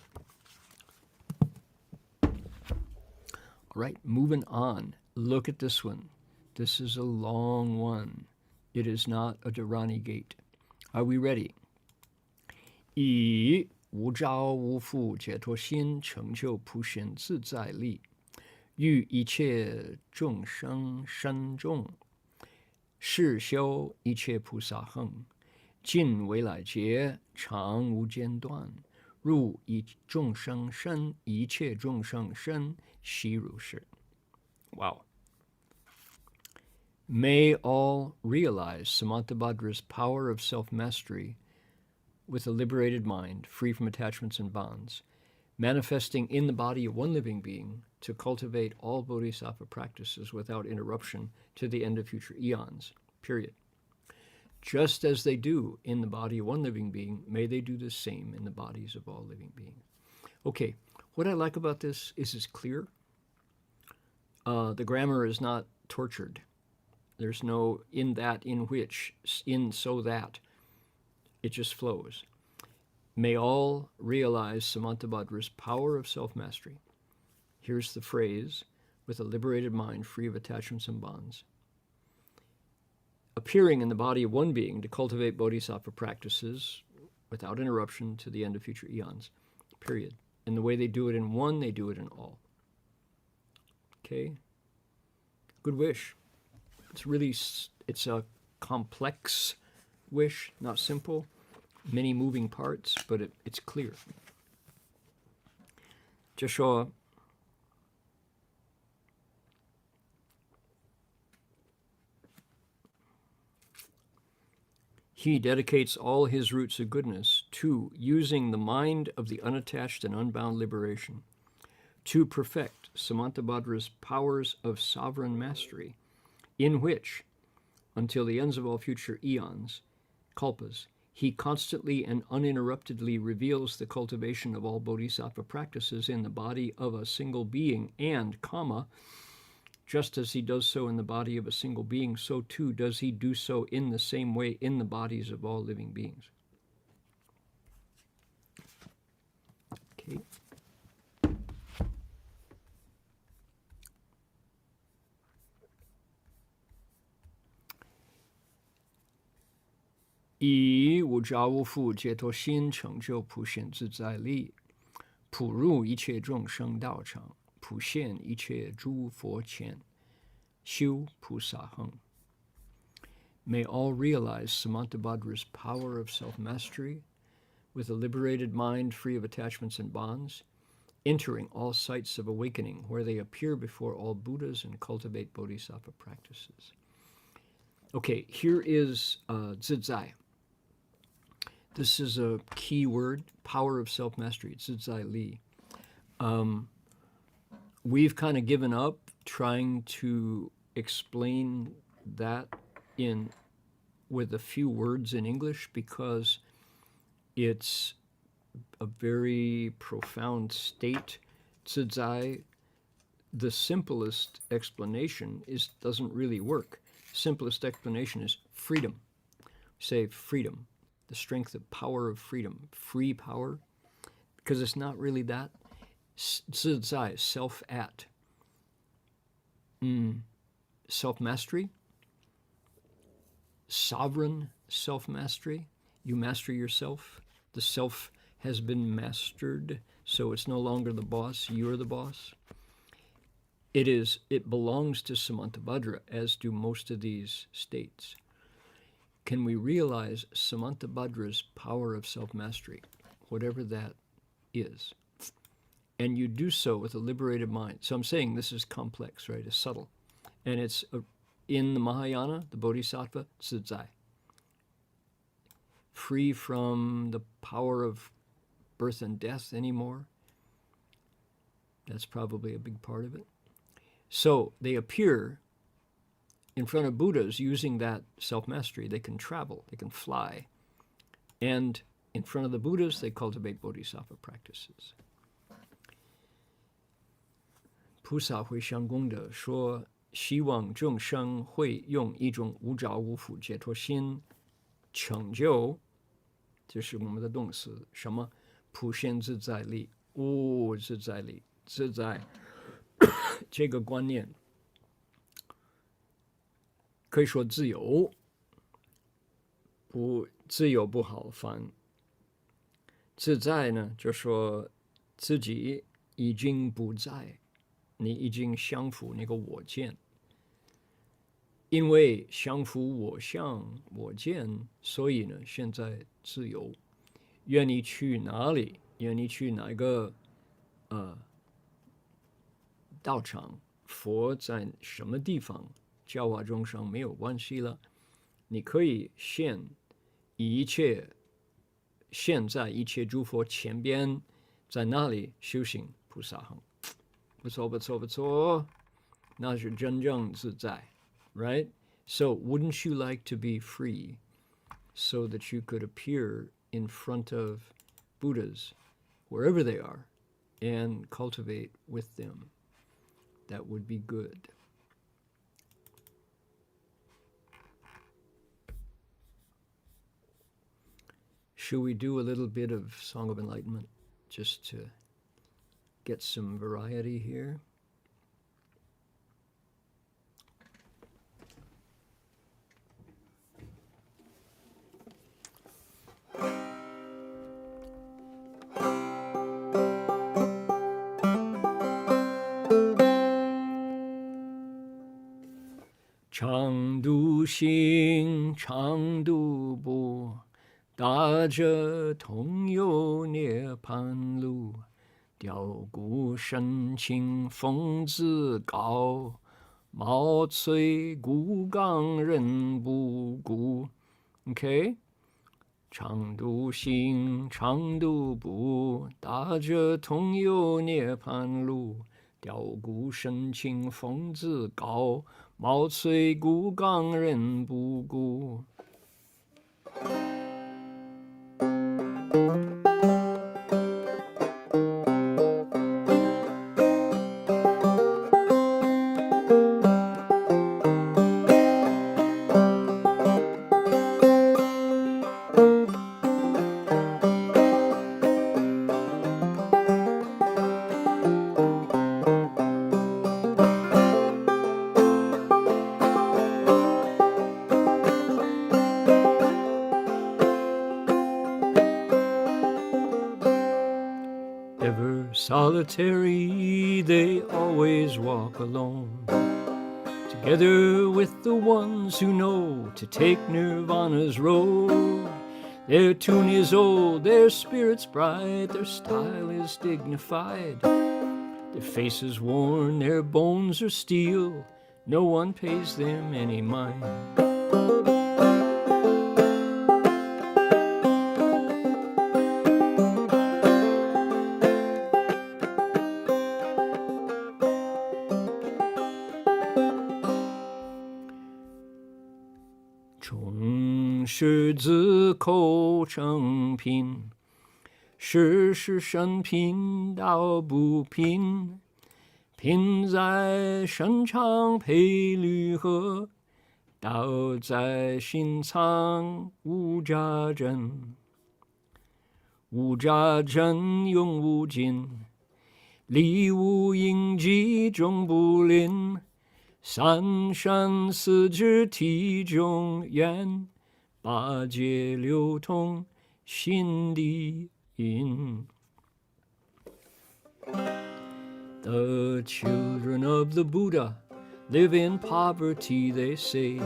All right, moving on. Look at this one. This is a long one. It is not a Dharani gate. Are we ready? 以无着无缚解脱心成就普贤自在力，欲一切众生身众是修一切菩萨行，尽未来劫，常无间断。入一众生身，一切众生身，悉如是。Wow. May all realize Samantabhadra's power of self-mastery with a liberated mind, free from attachments and bonds, manifesting in the body of one living being to cultivate all bodhisattva practices without interruption to the end of future eons, period. Just as they do in the body of one living being, may they do the same in the bodies of all living beings. Okay, what I like about this is it's clear. The grammar is not tortured. There's no in that, in which, in so that. It just flows. May all realize Samantabhadra's power of self-mastery. Here's the phrase, with a liberated mind free of attachments and bonds. Appearing in the body of one being to cultivate bodhisattva practices without interruption to the end of future eons, period. And the way they do it in one, they do it in all. Okay? Good wish. It's a complex wish, not simple, many moving parts, but it's clear. 就说 He dedicates all his roots of goodness to using the mind of the unattached and unbound liberation to perfect Samantabhadra's powers of sovereign mastery, in which, until the ends of all future eons, kalpas, he constantly and uninterruptedly reveals the cultivation of all bodhisattva practices in the body of a single being and, just as he does so in the body of a single being, so too does he do so in the same way in the bodies of all living beings. Okay.以无着无缚解脱心成就普显自在力，普入一切众生道场，普现一切诸佛前，修菩萨行。May all realize Samantabhadra's power of self-mastery, with a liberated mind free of attachments and bonds, entering all sites of awakening where they appear before all Buddhas and cultivate bodhisattva practices. Okay, here is zizai. This is a key word, power of self-mastery, zizai li. We've kind of given up trying to explain that with a few words in English because it's a very profound state. Zizai, the simplest explanation doesn't really work. Simplest explanation is freedom. Say freedom, the strength of power of freedom, free power, because it's not really that. Zizai, self-at. Self-mastery, sovereign self-mastery. You master yourself. The self has been mastered, so it's no longer the boss, you're the boss. It belongs to Samantabhadra, as do most of these states. Can we realize Samantabhadra's power of self-mastery, whatever that is? And you do so with a liberated mind. So I'm saying this is complex, right? It's subtle. And it's in the Mahayana, the Bodhisattva, zizai. Free from the power of birth and death anymore. That's probably a big part of it. So they appear in front of Buddhas using that self-mastery. They can travel, they can fly. And in front of the Buddhas, they cultivate bodhisattva practices. 菩萨会相公的说，希望众生会用一种无着无缚解脱心成就，这是我们的动词，什么？普现自在力，自在力，自在这个观念可以说自由，不自由不好翻。自在呢，就说自己已经不在。你已经降服那个我见，因为相符我相我见，所以呢，现在自由。愿你去哪里，愿你去哪个道场，佛在什么地方，教化众生没有关系了。你可以现在一切诸佛前边，在那里修行菩萨行，不错不错不错，那是真正自在 ，right? So wouldn't you like to be free, so that you could appear in front of Buddhas, wherever they are, and cultivate with them? That would be good. Should we do a little bit of Song of Enlightenment just to get some variety here? Chang du xing, chang du bu, 大者同有涅槃路，雕骨深情风自高，毛脆骨刚人不顾。Okay? 常度行，常度步，大者同有涅槃路，雕骨深情风自高，毛脆骨刚人不顾。Solitary, they always walk alone, together with the ones who know to take nirvana's road. Their tune is old, their spirit's bright, their style is dignified. Their faces worn, their bones are steel, no one pays them any mind. Chung 是自口成品，世是生品道不贫，品在深长配律合，道在心藏无杂真，无杂真永无尽，理无应机终不吝。三生四智体中缘，八界流通心地因。The children of the Buddha live in poverty, they say.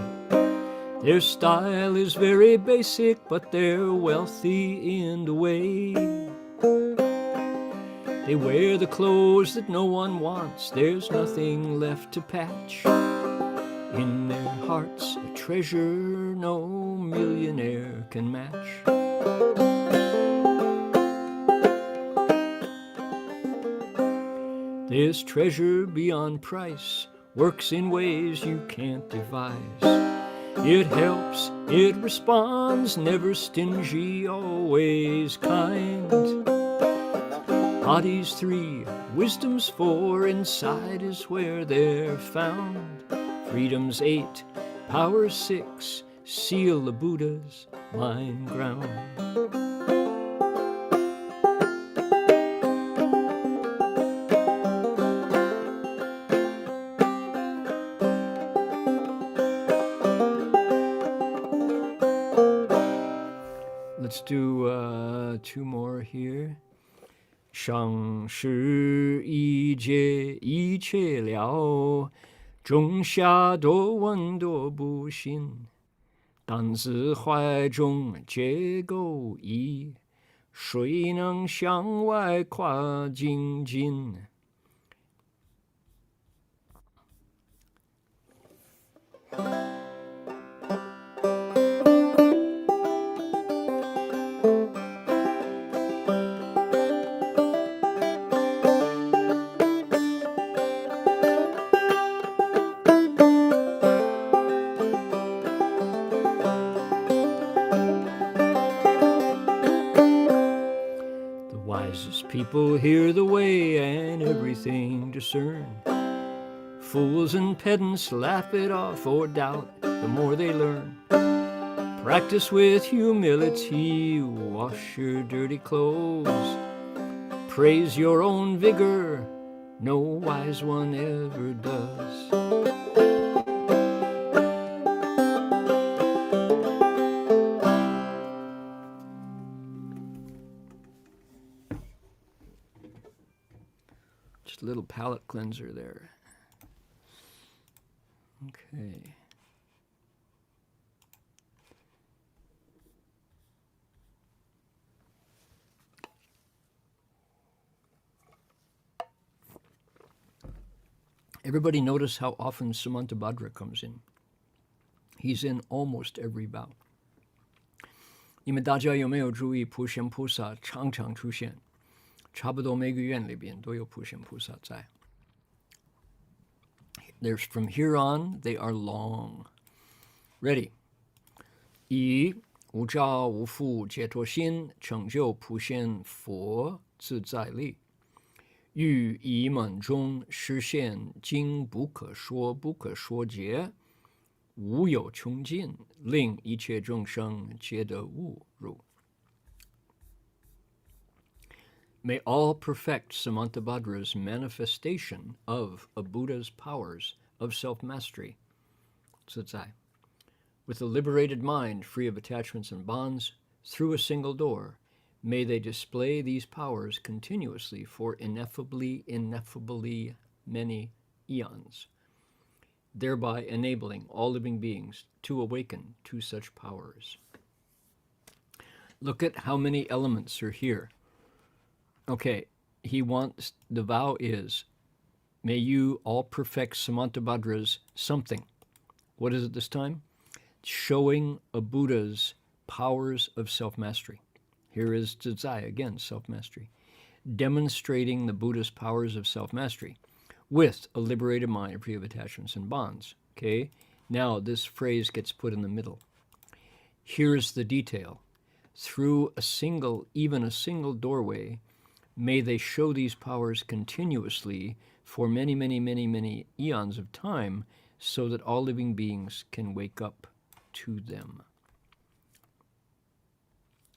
Their style is very basic, but they're wealthy in the way. They wear the clothes that no one wants, there's nothing left to patch. In their hearts a treasure no millionaire can match. This treasure beyond price works in ways you can't devise. It helps, it responds, never stingy, always kind. Body's 3, wisdom's 4, inside is where they're found. Freedom's 8, power's 6, seal the Buddha's mind ground. Let's do 2 more here. 上师一切一切了，种下多闻多不信，但自怀中结构意，谁能向外跨精进？People hear the way and everything discern. Fools and pedants laugh it off or doubt the more they learn. Practice with humility, wash your dirty clothes. Praise your own vigor, no wise one ever does. Just a little palate cleanser there. Okay. Everybody notice how often Samantabhadra comes in. He's in almost every vow. 你们大家有没有注意普贤菩萨常常出现？差不多每个愿里边都有普贤菩萨在。There's from here on, they are long. Ready? 以无着无负解脱心，成就普贤佛自在力。欲以满中实现经不可说不可说解，无有穷尽，令一切众生皆得悟入。May all perfect Samantabhadra's manifestation of a Buddha's powers of self-mastery, 自在, with a liberated mind free of attachments and bonds, through a single door, may they display these powers continuously for ineffably many eons, thereby enabling all living beings to awaken to such powers. Look at how many elements are here. Okay, he wants, the vow is, may you all perfect Samantabhadra's something. What is it this time? Showing a Buddha's powers of self-mastery. Here is Tazai again, self-mastery. Demonstrating the Buddha's powers of self-mastery with a liberated mind free of attachments and bonds. Okay, now this phrase gets put in the middle. Here's the detail. Through even a single doorway, may they show these powers continuously for many, many, many, many eons of time so that all living beings can wake up to them.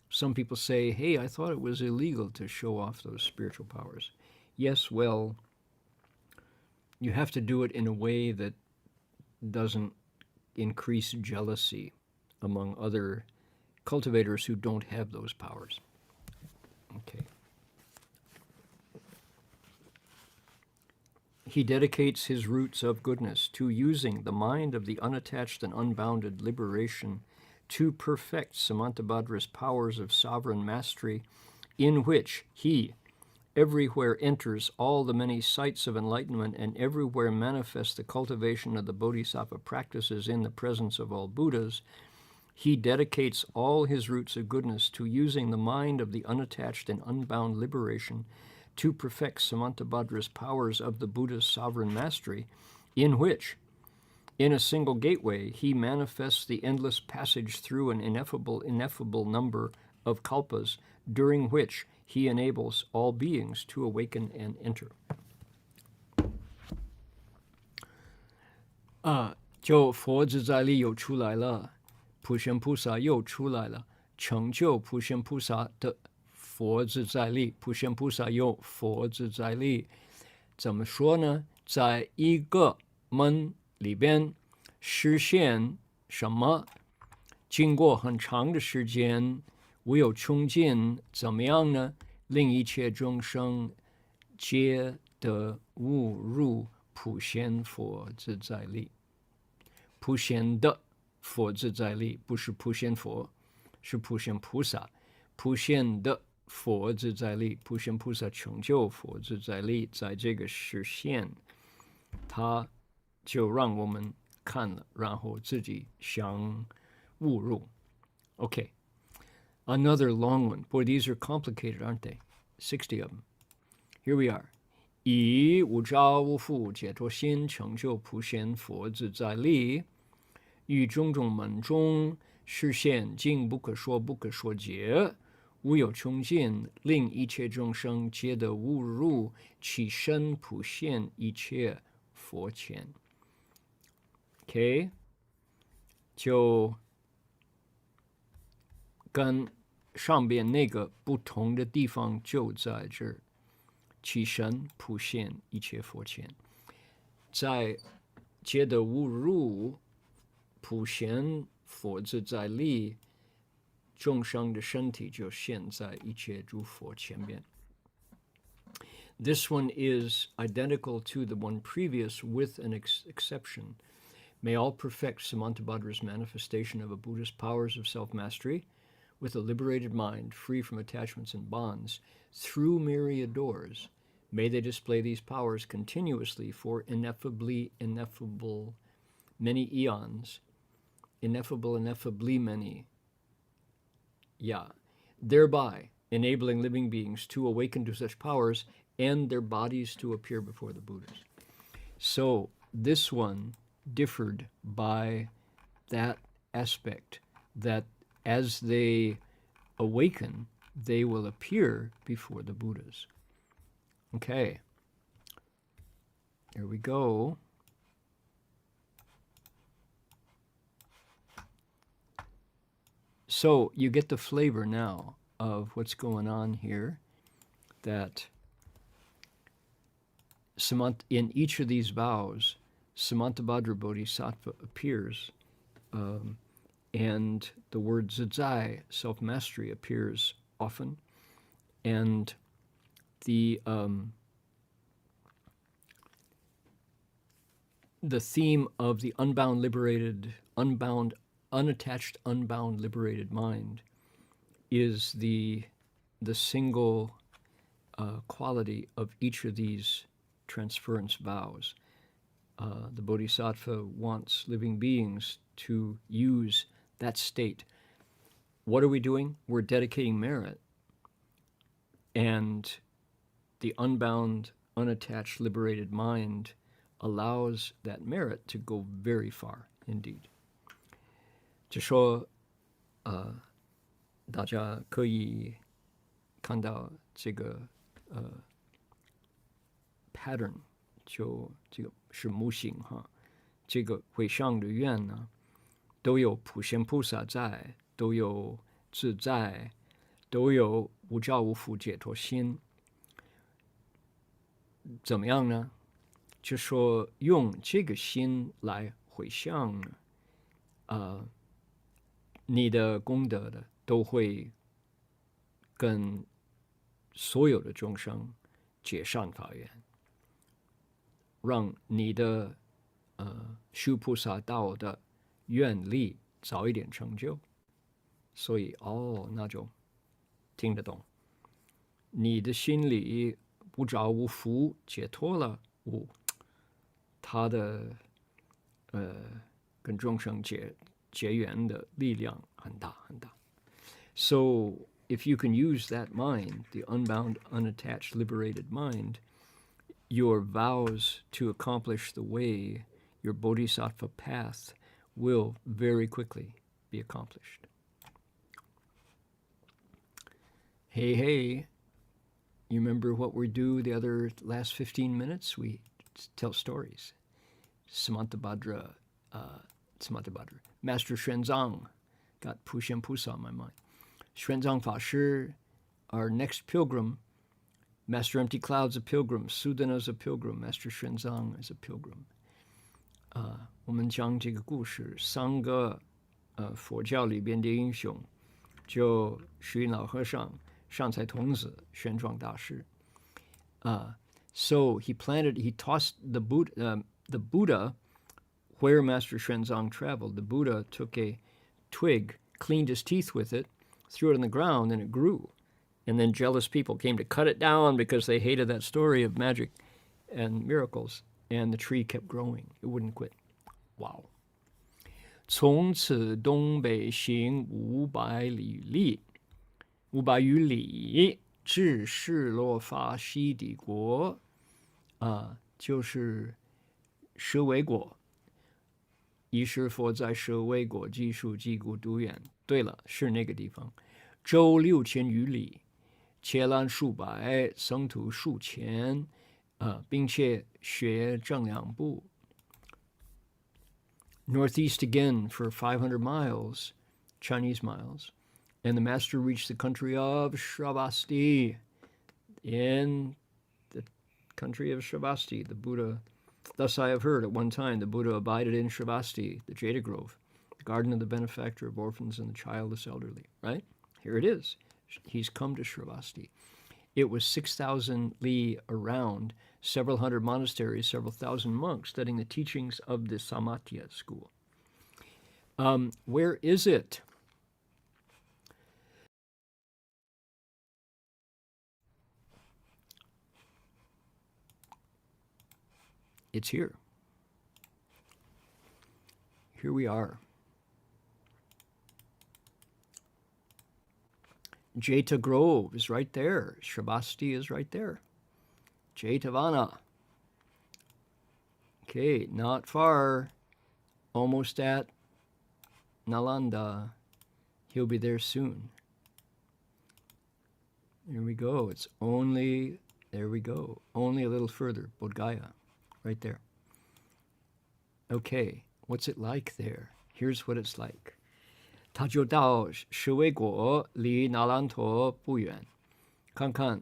Some people say, hey, I thought it was illegal to show off those spiritual powers. Yes, well, you have to do it in a way that doesn't increase jealousy among other cultivators who don't have those powers. Okay. He dedicates his roots of goodness to using the mind of the unattached and unbounded liberation to perfect Samantabhadra's powers of sovereign mastery, in which he everywhere enters all the many sights of enlightenment and everywhere manifests the cultivation of the bodhisattva practices in the presence of all Buddhas. He dedicates all his roots of goodness to using the mind of the unattached and unbound liberation to perfect Samantabhadra's powers of the Buddha's sovereign mastery, in which, in a single gateway, he manifests the endless passage through an ineffable number of kalpas, during which he enables all beings to awaken and enter. 就佛自在力又出来了，普贤菩萨又出来了，成就普贤菩萨的佛自在力，普贤菩萨有佛自在力，怎么说呢？在一个门里边实现什么？经过很长的时间，无有穷尽，怎么样呢？令一切众生皆得悟入，普贤佛自在力。普贤的佛自在力，不是普贤佛，是普贤菩萨。普贤的佛自在力，普贤菩萨成就佛自在力，在这个实现，他就让我们看了，然后自己想悟入。Okay, another long one. Boy, these are complicated, aren't they? 60 of them. Here we are. 以无着无缚解脱心成就普贤佛自在力，于种种门中实现尽不可说不可说解，无有穷尽，令一切众生皆得悟入其身普现一切佛前。OK， 就跟上边那个不同的地方就在这儿。其身普现一切佛前，在皆得悟入普现佛自在力，众生的身体就现在一切诸佛前边。This one is identical to the one previous with an exception. May all perfect Samantabhadra's manifestation of a Buddha's powers of self-mastery with a liberated mind, free from attachments and bonds, through myriad doors. May they display these powers continuously for ineffably many eons, ineffably many, thereby enabling living beings to awaken to such powers and their bodies to appear before the Buddhas. So this one differed by that aspect, that as they awaken, they will appear before the Buddhas. Okay, here we go. So you get the flavor now of what's going on here, that in each of these vows, Samantabhadra Bodhisattva appears, and the word zazai, self-mastery, appears often, and the theme of the unattached, unbound, liberated mind is the single quality of each of these transference vows. The Bodhisattva wants living beings to use that state. What are we doing? We're dedicating merit. And the unbound, unattached, liberated mind allows that merit to go very far indeed. 就说大家可以看到这个pattern， 就这个是模型哈。这个回向的愿呢，都有普贤菩萨在，都有自在，都有无着无缚解脱心。怎么样呢？就说用这个心来回向呢，你的功德的都会跟所有的众生结善法缘，让你的修菩萨道的愿力早一点成就。所以那就听得懂。你的心里无着无缚解脱了，他的跟众生结缘的力量很大很大。So if you can use that mind, the unbound, unattached, liberated mind, your vows to accomplish the way, your bodhisattva path, will very quickly be accomplished. Hey, you remember what we do the other last 15 minutes? We tell stories. Samantabhadra, Master Xuanzang, got Pushen Pusa on my mind. Xuanzang Fashi, our next pilgrim. Master Empty Cloud's a pilgrim. Sudana's a pilgrim. Master Xuanzang is a pilgrim. 我们讲这个故事，三个佛教里边的英雄，就虚云老和尚、善财童子、玄奘大师。So he tossed the Buddha, where Master Xuanzang traveled, the Buddha took a twig, cleaned his teeth with it, threw it on the ground, and it grew. And then jealous people came to cut it down because they hated that story of magic and miracles. And the tree kept growing. It wouldn't quit. Wow. 从此东北行500里，500余里，至释罗法西底国，就是舍卫国。一是佛在舍卫国记述击鼓独远。对了，是那个地方。周6000余里，伽蓝数百，僧徒数千，并且学正两部。Northeast again for 500 miles, Chinese miles, and the master reached the country of Shravasti. In the country of Shravasti, the Buddha, thus I have heard, at one time the Buddha abided in Shravasti, the Jada Grove, the garden of the benefactor of orphans and the childless elderly, right? Here it is. He's come to Shravasti. It was 6,000 li around, several hundred monasteries, several thousand monks studying the teachings of the Samatya school. Where is it? It's here. Here we are. Jeta Grove is right there. Shravasti is right there. Jetavana. Okay, not far. Almost at Nalanda. He'll be there soon. There we go. It's only, there we go. Only a little further. Bodh Gaya. Right there. Okay, what's it like there? Here's what it's like. 他就到舍卫国，离那兰陀不远。看看，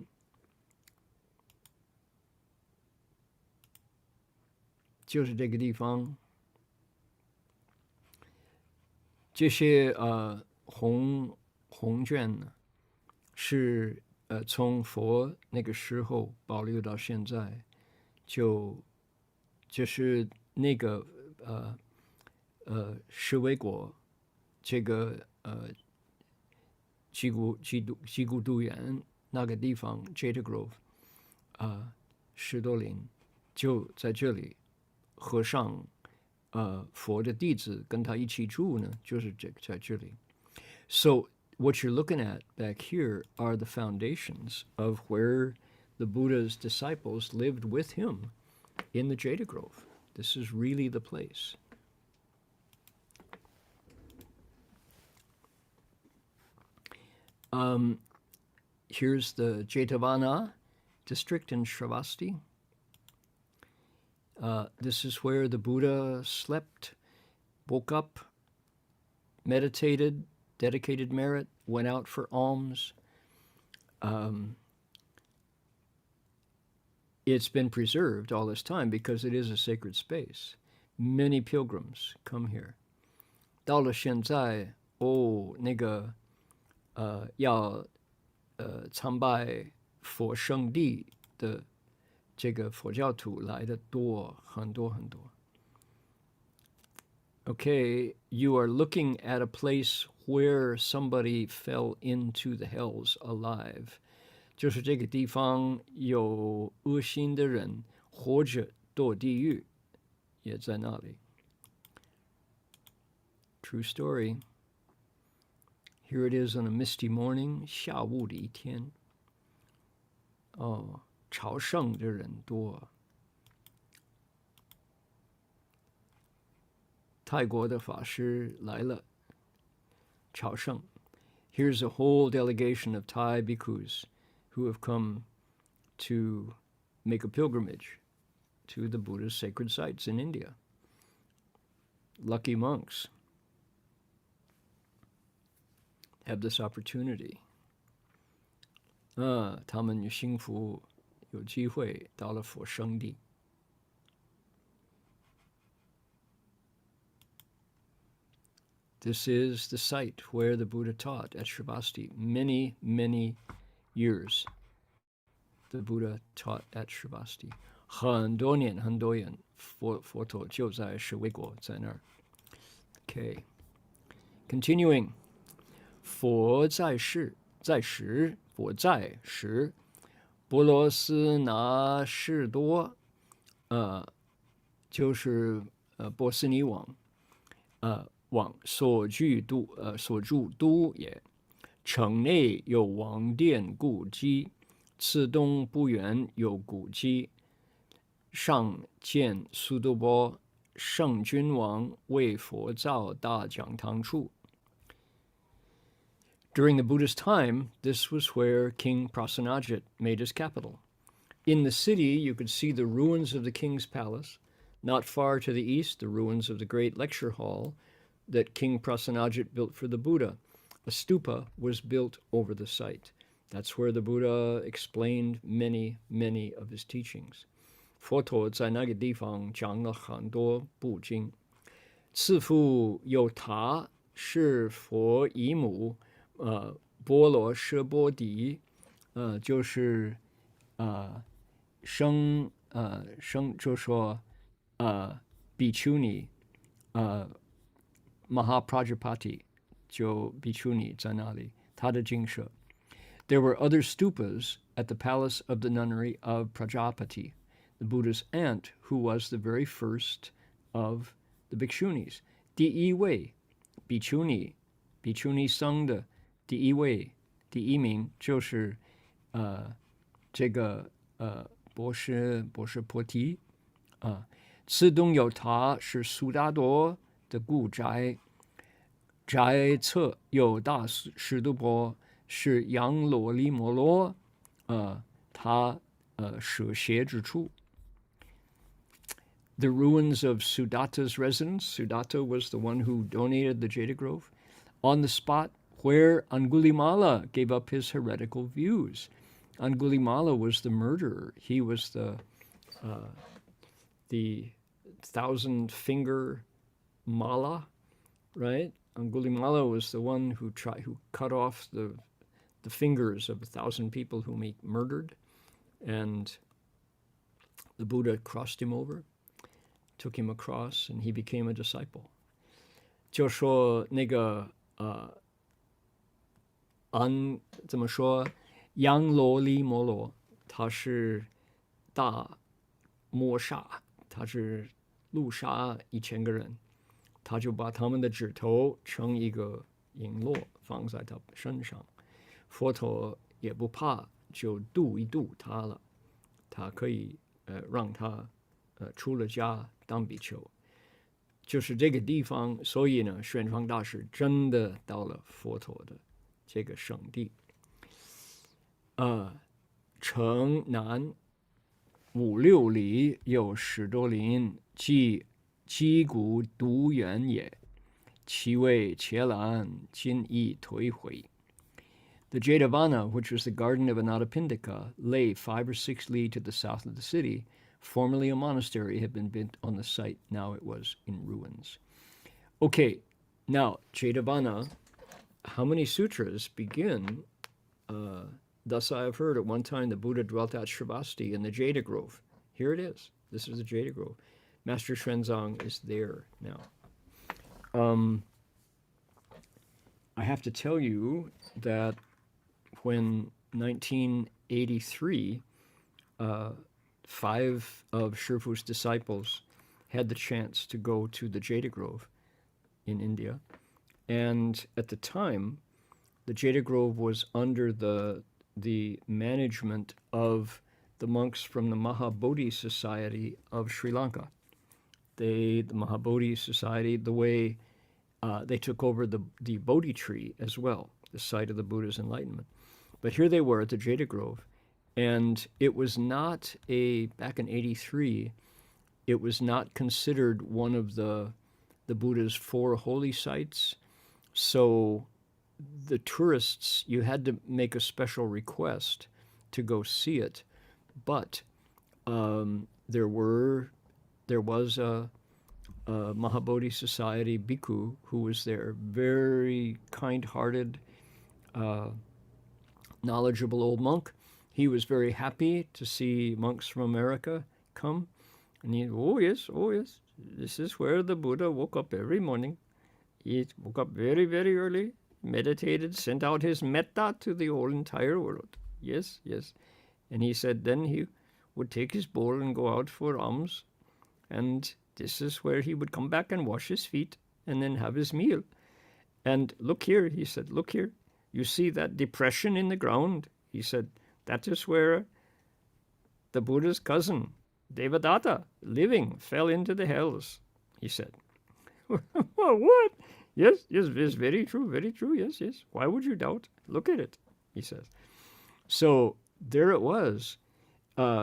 就是这个地方。这些红卷呢，是从佛那个时候保留到现在，就是那个舍卫国。这个基固度园那个地方 Jeta Grove 10多林就在这里，和尚佛的弟子跟他一起住呢，就是在这里。So what you're looking at back here are the foundations of where the Buddha's disciples lived with him in the Jeta Grove. This is really the place. Here's the Jetavana district in Shravasti. This is where the Buddha slept, woke up, meditated, dedicated merit, went out for alms. It's been preserved all this time because it is a sacred space. Many pilgrims come here. 到了现在，那个要参拜佛圣地的这个佛教徒来的多，很多很多。Okay, you are looking at a place where somebody fell into the hells alive. 就是这个地方有恶心的人活着堕地狱，也在那里。True story. Here it is on a misty morning, 下午的一天。朝圣的人多。泰国的法师来了，朝圣。Here's a whole delegation of Thai bhikkhus who have come to make a pilgrimage to the Buddha's sacred sites in India. Lucky monks have this opportunity. 他们幸福，有机会到了佛圣地。This is the site where the Buddha taught at Shravasti many, many years. the Buddha taught at Shravasti. 很多年佛陀就在舍卫国在那儿。Okay. Continuing. 佛在时，佛在时，波罗斯那士多，就是波斯尼王，王所住都也。城内有王殿古迹，次东不远有古迹，上见苏多波圣君王为佛造大讲堂处。During the Buddha's time, this was where King Prasenajit made his capital. In the city, you could see the ruins of the king's palace. Not far to the east, the ruins of the great lecture hall that King Prasenajit built for the Buddha. A stupa was built over the site. That's where the Buddha explained many, many of his teachings. 佛陀在那个地方讲了很多部经。次复有塔是佛姨母，波罗奢波迪，就是就说比丘尼Mahaprajapati 就比丘尼在那里，他的精舍。There were other stupas at the palace of the nunnery of Prajapati, the Buddha's aunt, who was the very first of the bhikshunis. 第一位比丘尼僧的第一位第一名就是这个博士菩提次东有塔是苏达多的故宅，宅侧有大石度波是杨罗利摩罗他舍鞋之处。The ruins of Sudatta's residence. Sudatta was the one who donated the Jada Grove, on the spot where Angulimala gave up his heretical views. Angulimala was the murderer. He was the 1,000-finger mala, right? Angulimala was the one who cut off the fingers of 1,000 people whom he murdered, and the Buddha crossed him over, took him across, and he became a disciple. 就说那个怎么说？杨罗利摩罗，他是大摩杀，他是路杀1000个人，他就把他们的指头成一个璎珞放在他身上，佛陀也不怕，就度一度他了，他可以让他出了家当比丘，就是这个地方，所以呢，玄奘大师真的到了佛陀的这个圣地。城南5-6里有10多林，即击鼓独园也，其为伽蓝，今已颓毁。The Jetavana, which was the garden of Anathapindika, lay 5 or 6 li to the south of the city. Formerly a monastery had been built on the site. Now it was in ruins. Okay, now Jetavana, how many sutras begin? Thus I have heard at one time the Buddha dwelt at Shravasti in the Jada Grove. Here it is. This is the Jada Grove. Master Xuanzang is there now. I have to tell you that when 1983, 5 of Shifu's disciples had the chance to go to the Jada Grove in India. And at the time, the Jada Grove was under the management of the monks from the Mahabodhi Society of Sri Lanka. The Mahabodhi Society, the way they took over the Bodhi tree as well, the site of the Buddha's enlightenment. But here they were at the Jada Grove, and it was not back in 83, it was not considered one of the Buddha's 4 holy sites. So the tourists, you had to make a special request to go see it. But there was a Mahabodhi Society bhikkhu who was there, very kind-hearted, knowledgeable old monk, he was very happy to see monks from America come. And he, oh yes, this is where the Buddha woke up every morning. He woke up very, very early, meditated, sent out his metta to the whole entire world. Yes. And he said then he would take his bowl and go out for alms. And this is where he would come back and wash his feet and then have his meal. And look here, he said, look here. You see that depression in the ground? He said, that is where the Buddha's cousin, Devadatta, living, fell into the hells, he said. What? Yes, it's very true, yes. Why would you doubt? Look at it, he says. So there it was.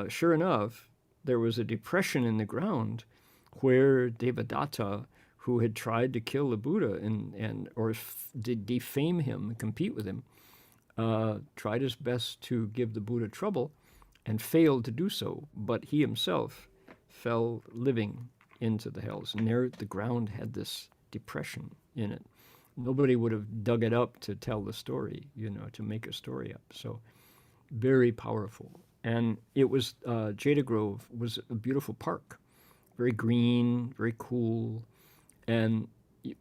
Sure enough, there was a depression in the ground where Devadatta, who had tried to kill the Buddha or defame him, compete with him, tried his best to give the Buddha trouble and failed to do so, but he himself fell living into the hells. And there the ground had this depression in it. Nobody would have dug it up to tell the story, to make a story up. So very powerful. And it was, Jada Grove was a beautiful park, very green, very cool, and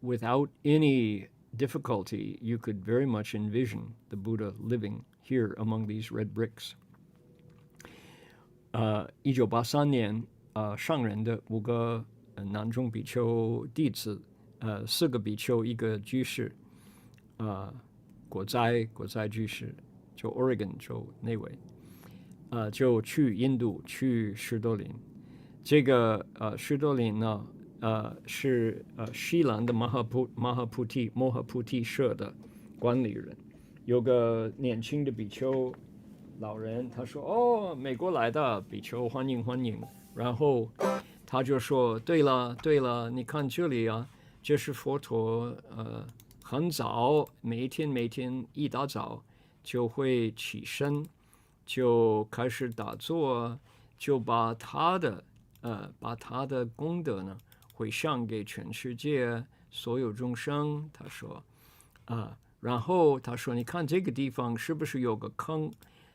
without any difficulty, you could very much envision the Buddha living here among these red bricks. 1983年，上人的5个南宗比丘弟子，4个比丘，1个居士，果斋居士，就 Oregon 州内韦，就去印度，去施多林。这个施多林呢，是西兰的摩诃菩提社的管理人，有个年轻的比丘老人，他说：“哦，美国来的比丘，欢迎。”然后他就说：“对了，你看这里啊，这是佛陀，很早，每一天一大早就会起身，就开始打坐，就把他的功德呢，回向给全世界所有众生。”他说，然后他说：“你看这个地方是不是有个坑？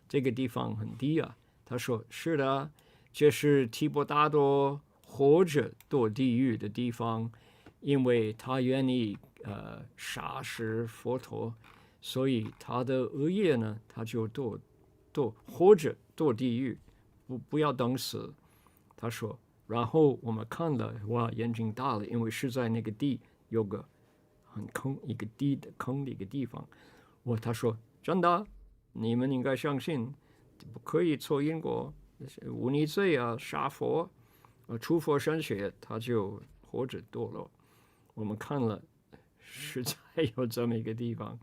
这个地方很低啊。”他说：“是的，这是提婆达多活着堕地狱的地方，因为他愿意杀死佛陀，所以他的恶业呢，他就活着堕地狱，不要等死。”他说，然后我们看了，哇，眼睛大了，因为是在那个地有个很坑，一个低的坑的一个地方。他说真的，你们应该相信，不可以错因果，无逆罪啊，杀佛，出佛身血，他就活着堕落。我们看了，实在有这么一个地方。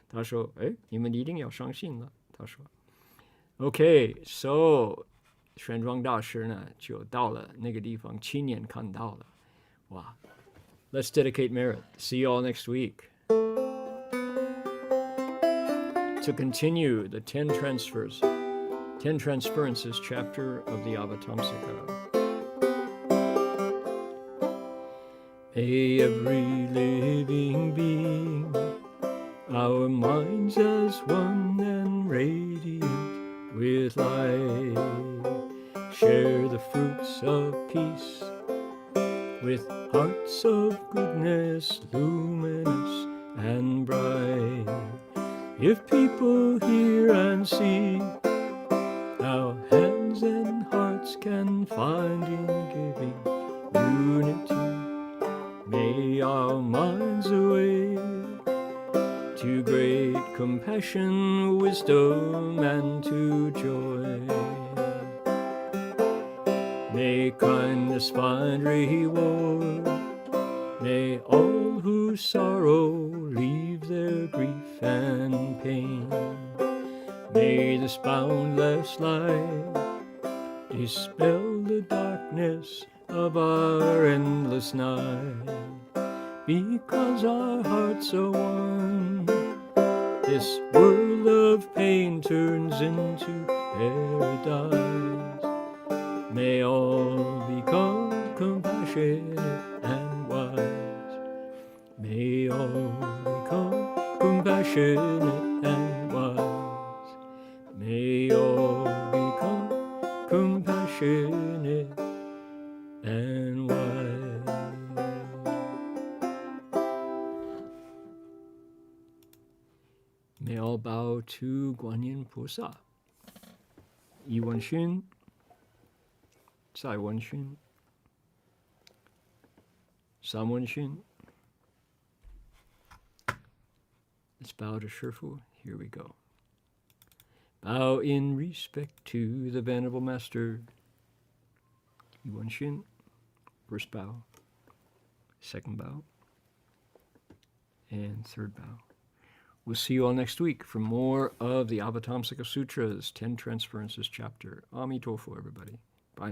他说，你们一定要相信了。他说 ，OK，so。玄奘大师呢，就到了那个地方，亲眼看到了，哇 ！Let's dedicate merit. See you all next week. To continue the Ten Transferences chapter of the Avatamsaka. May every living being, our minds as one and radiant with light, share the fruits of peace with hearts of goodness, luminous and bright. If people hear and see how hands and hearts can find in giving unity, may our minds awake to great compassion, wisdom, and to joy. May kindness find reward. May all who sorrow leave their grief and pain. May this boundless light dispel the darkness of our endless night. Because our hearts are one, this world of pain turns into paradise. May all become compassionate and wise. May all become compassionate and wise. May all May all bow to Guanyin Pusa. Yi Wen Xun, Sai Wen Xun, Sam Wen Xun. Let's bow to Shifu. Here we go. Bow in respect to the Venerable Master. Yi Wen Xun. First bow. Second bow. And third bow. We'll see you all next week for more of the Avatamsaka Sutras, 10 Transferences chapter. Amitofo, everybody.